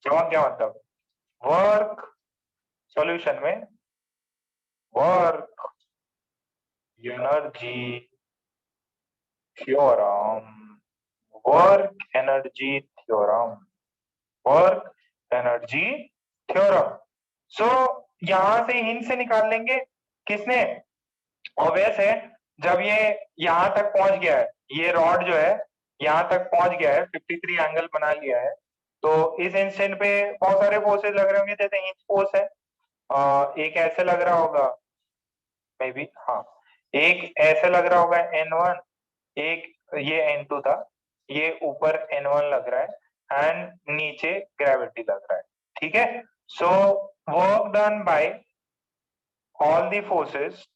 चमक क्या मतलब? वर्क सॉल्यूशन में work energy theorem, work energy theorem, work energy theorem. So यहां से हिंट से निकाल लेंगे, किसने? ऑब्वियस है, जब ये यहां तक पहुंच गया है, ये रॉड जो है यहां तक पहुंच गया है, 53 एंगल बना लिया है, तो इस इंस्टेंट पे बहुत सारे फोर्सेस लग रहे होंगे, जैसे हिंज फोर्स है, एक ऐसे लग रहा होगा मे बी, हाँ एक ऐसे लग रहा होगा N1, एक ये N2 था, ये ऊपर N1 लग रहा है एंड नीचे ग्रेविटी लग रहा है, ठीक है। So work done by all the forces,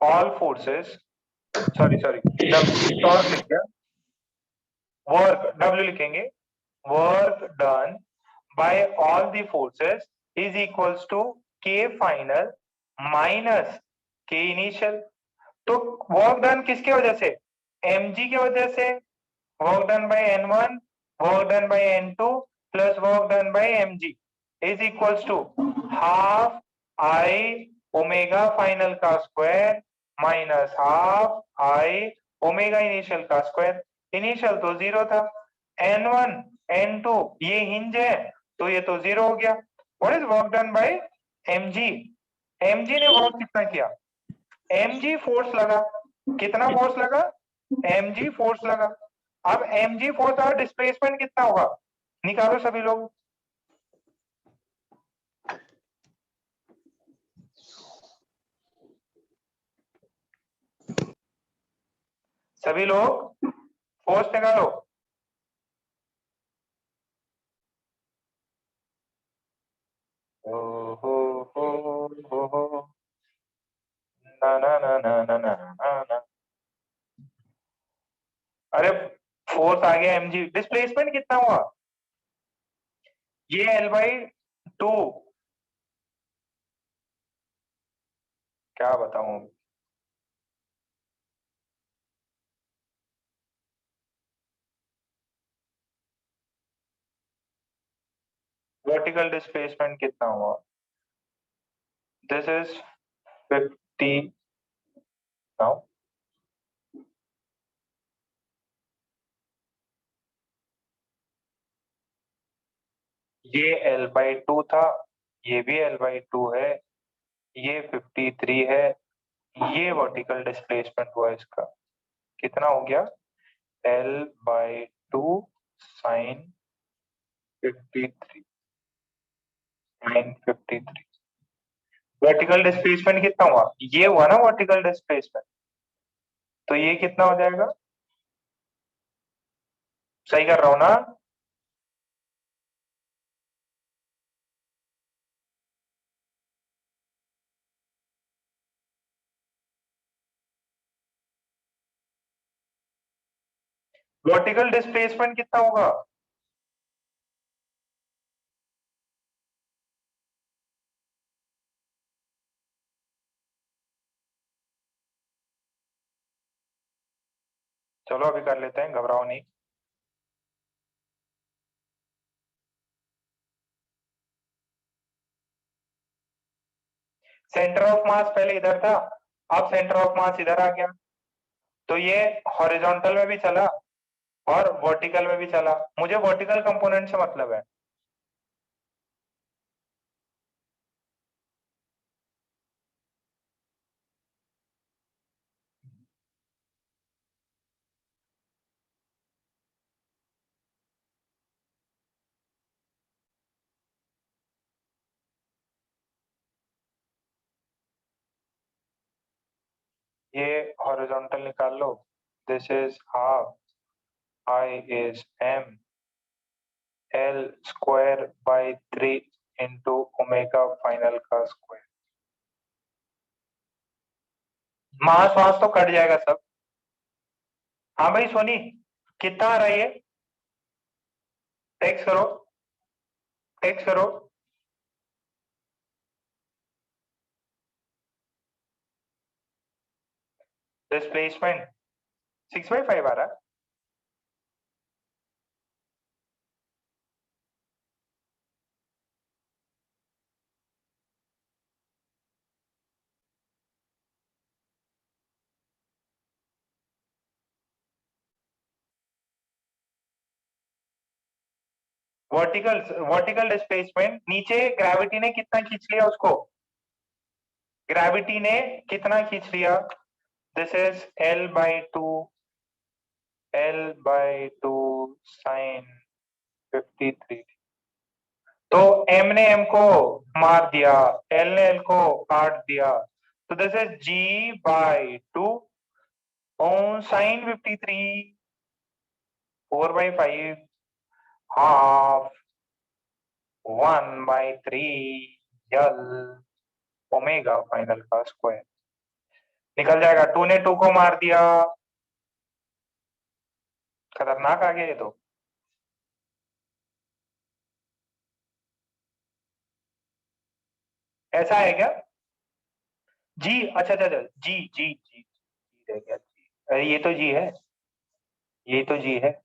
all forces, sorry torque लिख दिया, वर्क W लिखेंगे, work done by all the forces is equals to K final minus K initial. तो वर्क डन किसके वजह से, mg की वजह से, work done by n1, work done by n2 plus work done by mg is equals to half I omega final का square minus half I omega initial का square. Initial तो 0 था, n1 n2 ये hinge है तो ये तो 0 हो गया। What is work done by mg, mg ने वर्क कितना किया, mg फोर्स लगा, कितना फोर्स लगा, mg फोर्स लगा। अब mg फोर्स और डिस्प्लेसमेंट कितना होगा, निकालो सभी लोग, सभी लोग फोर्स निकालो। ओ हो ना ना ना ना ना ना ना ना। अरे फोर्स आ गया mg, डिस्प्लेसमेंट कितना हुआ, ये L/2, क्या बताऊं, वर्टिकल डिस्प्लेसमेंट कितना हुआ, दिस इज 50 नाउ, ये L/2 था, ये भी L/2 है, ये 53 है, ये वर्टिकल डिस्प्लेसमेंट हुआ इसका, कितना हो गया L/2 sign 53, sign 53। Vertical displacement कितना हुआ, ये हुआ ना वर्टिकल डिस्प्लेसमेंट, तो ये कितना हो जाएगा, सही कर रहा हूं ना, वर्टिकल डिस्प्लेसमेंट कितना होगा, चलो अभी कर लेते हैं, घबराओ नहीं। सेंटर ऑफ मास पहले इधर था, अब सेंटर ऑफ मास इधर आ गया, तो ये हॉरिजॉन्टल में भी चला और वर्टिकल में भी चला, मुझे वर्टिकल कंपोनेंट से मतलब है। ये हॉरिजॉन्टल निकाल लो, this is half I is m L square by 3 into omega final का स्क्वायर। मास वास तो कट जाएगा सब। हाँ भाई सोनी, कितना आ रहा है ये, टेक्स्ट करो, टेक्स्ट करो। डिस्प्लेसमेंट 6/5 आ रहा है, वर्टिकल वर्टिकल डिस्प्लेसमेंट, नीचे ग्रेविटी ने कितना खींच लिया उसको, ग्रेविटी ने कितना खींच लिया, दिस इज L/2 sin 53। तो m ने m को मार दिया, l ने l को काट दिया, तो this is G/2 sin 53 4/5 half 1/3 L omega final का स्क्वायर निकल जाएगा। 2 ने 2 को मार दिया, खतरनाक आ गया ये तो। ऐसा है क्या जी? अच्छा अच्छा अच्छा, जी जी जी जी रह गया जी। अरे ये तो जी है, ये तो जी है।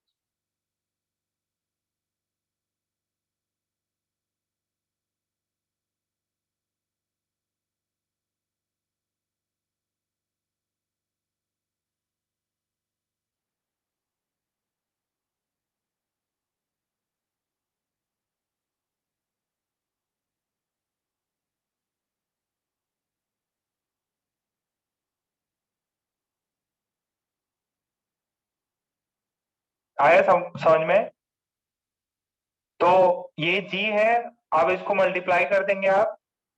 आया समझ में? तो ये जी है, अब इसको मल्टीप्लाई कर देंगे आप,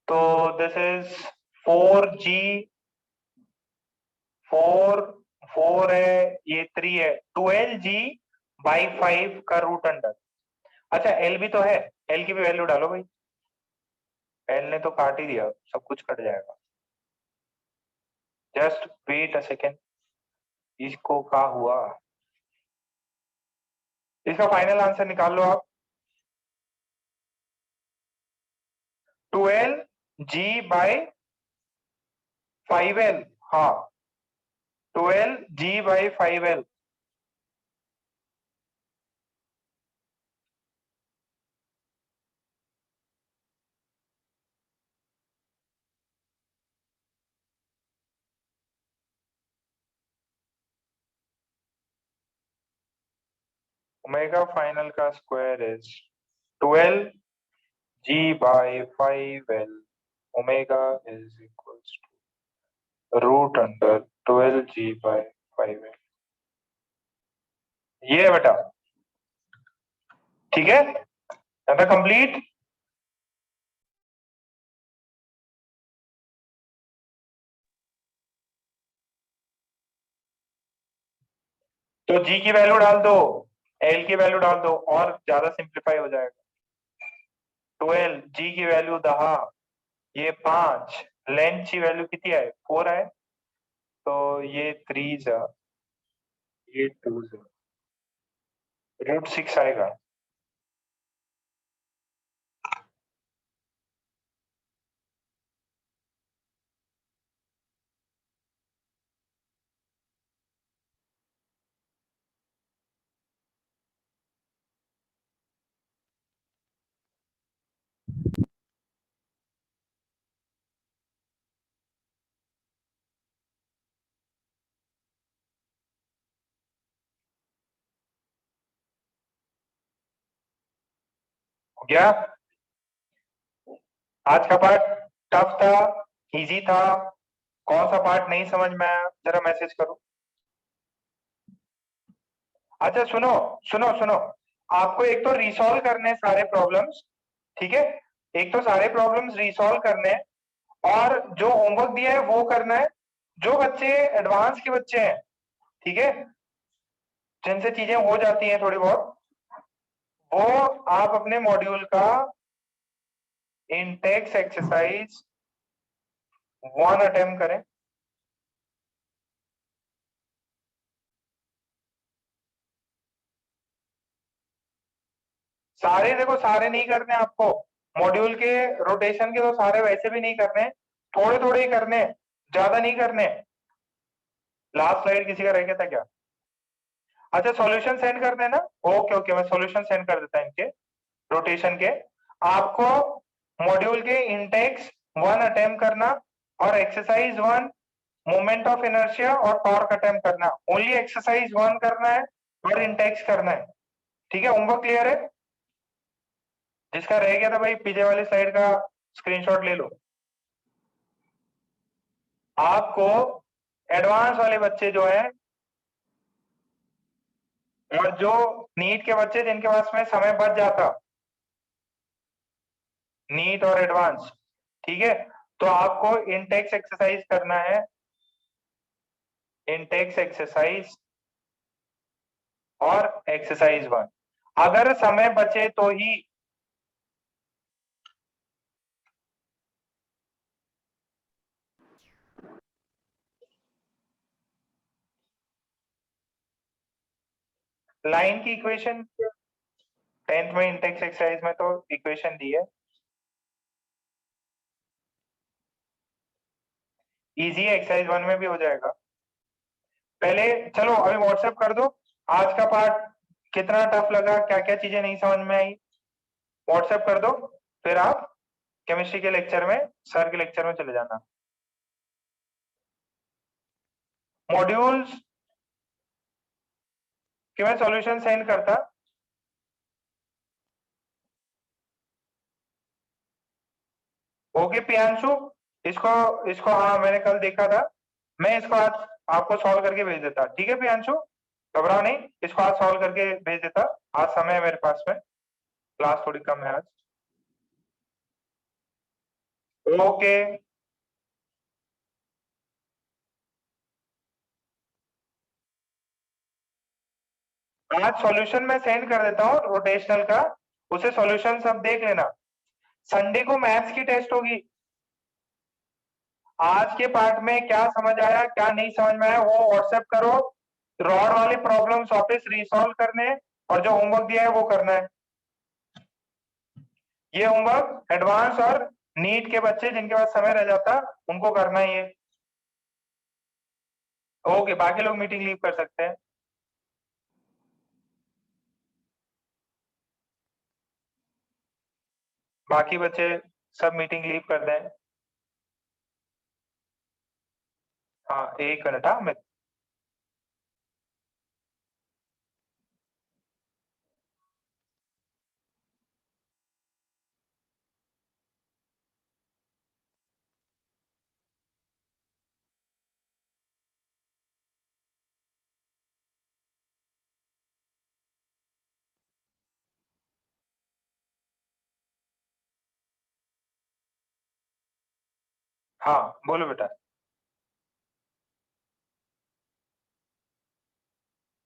तो दिस इज 4G 4 है, ये 3 है, 12G/5 का रूट अंडर। अच्छा L भी तो है, L की भी वैल्यू डालो भाई, L ने तो काट ही दिया, सब कुछ कट जाएगा। जस्ट वेट अ सेकेंड, इसको क्या हुआ? इसका फाइनल आंसर निकाल लो आप। 12G/5L, हाँ 12G/5L। ओमेगा फाइनल का square is 12G/5L। Omega is equals to root under 12G/5L। ये है बेटा, ठीक है, कंप्लीट। तो G की वैल्यू डाल दो, L की वैल्यू डाल दो, और ज्यादा सिंप्लीफाई हो जाएगा। 12, G की वैल्यू 10, ये 5, लेंथ की वैल्यू कितनी है 4 है, तो ये 3 ये 2 √6 आएगा। हो गया? आज का पार्ट टफ था, इजी था? कौन सा पार्ट नहीं समझ में आया जरा मैसेज करो। अच्छा सुनो सुनो सुनो, आपको एक तो रिसॉल्व करने हैं सारे प्रॉब्लम्स, ठीक है, एक तो सारे प्रॉब्लम्स रिसॉल्व करने हैं, और जो होमवर्क दिया है वो करना है। जो बच्चे एडवांस के बच्चे हैं, ठीक है, जिनसे चीजें हो जाती हैं थोड़ी बहुत, वो आप अपने मॉड्यूल का इंटेक्स एक्सरसाइज 1 अटेम्प्ट करें। सारे देखो, सारे नहीं करने आपको, मॉड्यूल के रोटेशन के तो सारे वैसे भी नहीं करने, थोड़े थोड़े ही करने, ज्यादा नहीं करने। लास्ट स्लाइड किसी का रह गया था क्या? अच्छा सॉल्यूशन सेंड कर देना। ओके ओके, मैं सॉल्यूशन सेंड कर देता इनके रोटेशन के। आपको मॉड्यूल के इंटेक्स 1 अटेम्प्ट करना, और एक्सरसाइज 1 मोमेंट ऑफ इनर्शिया और टॉर्क अटेम्प्ट करना। ओनली एक्सरसाइज 1 करना है और इंटेक्स करना है, ठीक है। होमवर्क क्लियर है? जिसका रह गया था भाई पीछे वाली स्लाइड का स्क्रीनशॉट ले लो। आपको एडवांस वाले बच्चे जो है और जो नीट के बच्चे जिनके पास में समय बच जाता, नीट और एडवांस, ठीक है, तो आपको इंटेक्स एक्सरसाइज करना है, इंटेक्स एक्सरसाइज और एक्सरसाइज 1। अगर समय बचे तो ही लाइन की इक्वेशन 10th में इंटेक्स एक्सरसाइज में तो इक्वेशन दी है, इजी एक्सरसाइज 1 में भी हो जाएगा। पहले चलो अभी व्हाट्सएप कर दो, आज का पार्ट कितना टफ लगा, क्या क्या चीजें नहीं समझ में आई, व्हाट्सएप कर दो, फिर आप केमिस्ट्री के लेक्चर में, सर के लेक्चर में चले जाना। मॉड्यूल्स कि मैं सॉल्यूशन सेंड करता, ओके प्रियांशु, इसको इसको हाँ मैंने कल देखा था, मैं इसको आज आपको सॉल्व करके भेज देता, ठीक है प्रियांशु, घबराओ नहीं, इसको आज सॉल्व करके भेज देता, आज समय है मेरे पास में, क्लास थोड़ी कम है आज। ओके आज सॉल्यूशन मैं सेंड कर देता हूँ रोटेशनल का, उसे सॉल्यूशन सब देख लेना। संडे को मैथ्स की टेस्ट होगी, आज के पार्ट में क्या समझ आया क्या नहीं समझ में आया वो व्हाट्सएप करो, रॉड वाले प्रॉब्लम्स वापस रिसॉल्व करने और जो होमवर्क दिया है वो करना है। ये होमवर्क एडवांस और नीट के बच्चे जिनके पास समय रह जाता उनको करना ही है। ओके बाकी लोग मीटिंग लीव कर सकते हैं। बाकी बच्चे सब मीटिंग लीव कर दें। हाँ एक मिनट, हाँ मैं हाँ बोलो बेटा।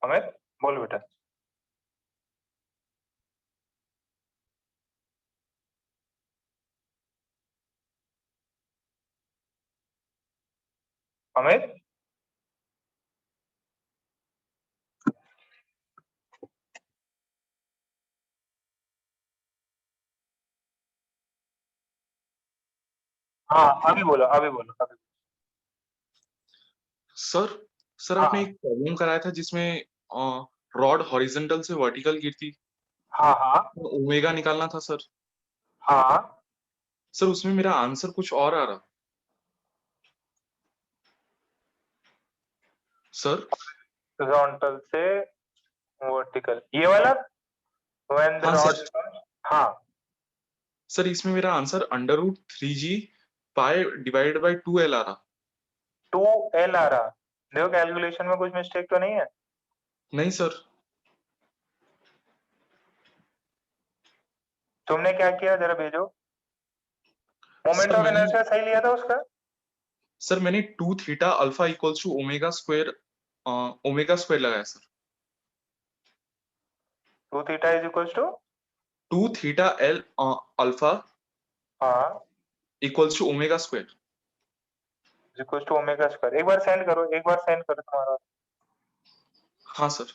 अमित बोलो बेटा। अमित हाँ अभी बोलो अभी बोलो अभी। सर सर हाँ। आपने एक प्रॉब्लम कराया था जिसमें रॉड हॉरिजॉन्टल से वर्टिकल गिरती, हाँ हाँ तो ओमेगा निकालना था सर। हाँ सर उसमें मेरा आंसर कुछ और आ रहा सर। हॉरिजॉन्टल से वर्टिकल ये वाला व्हेन द हाँ रॉड, सर। हाँ सर इसमें मेरा answer √3g pi divided by 2l आ रहा। 2l आ रहा, देखो कैलकुलेशन में कुछ मिस्टेक तो नहीं है? नहीं सर। तुमने क्या किया जरा भेजो, मोमेंट सर ऑफ मैंने इनर्शिया सही लिया था उसका? सर मैंने 2 theta alpha equals to omega square लगाया sir. 2 theta is equals to 2 theta l alpha हाँ equals to omega square. Is equals to omega square. एक बार सेंड करो, एक बार सेंड करो तुम्हारा। हाँ सर।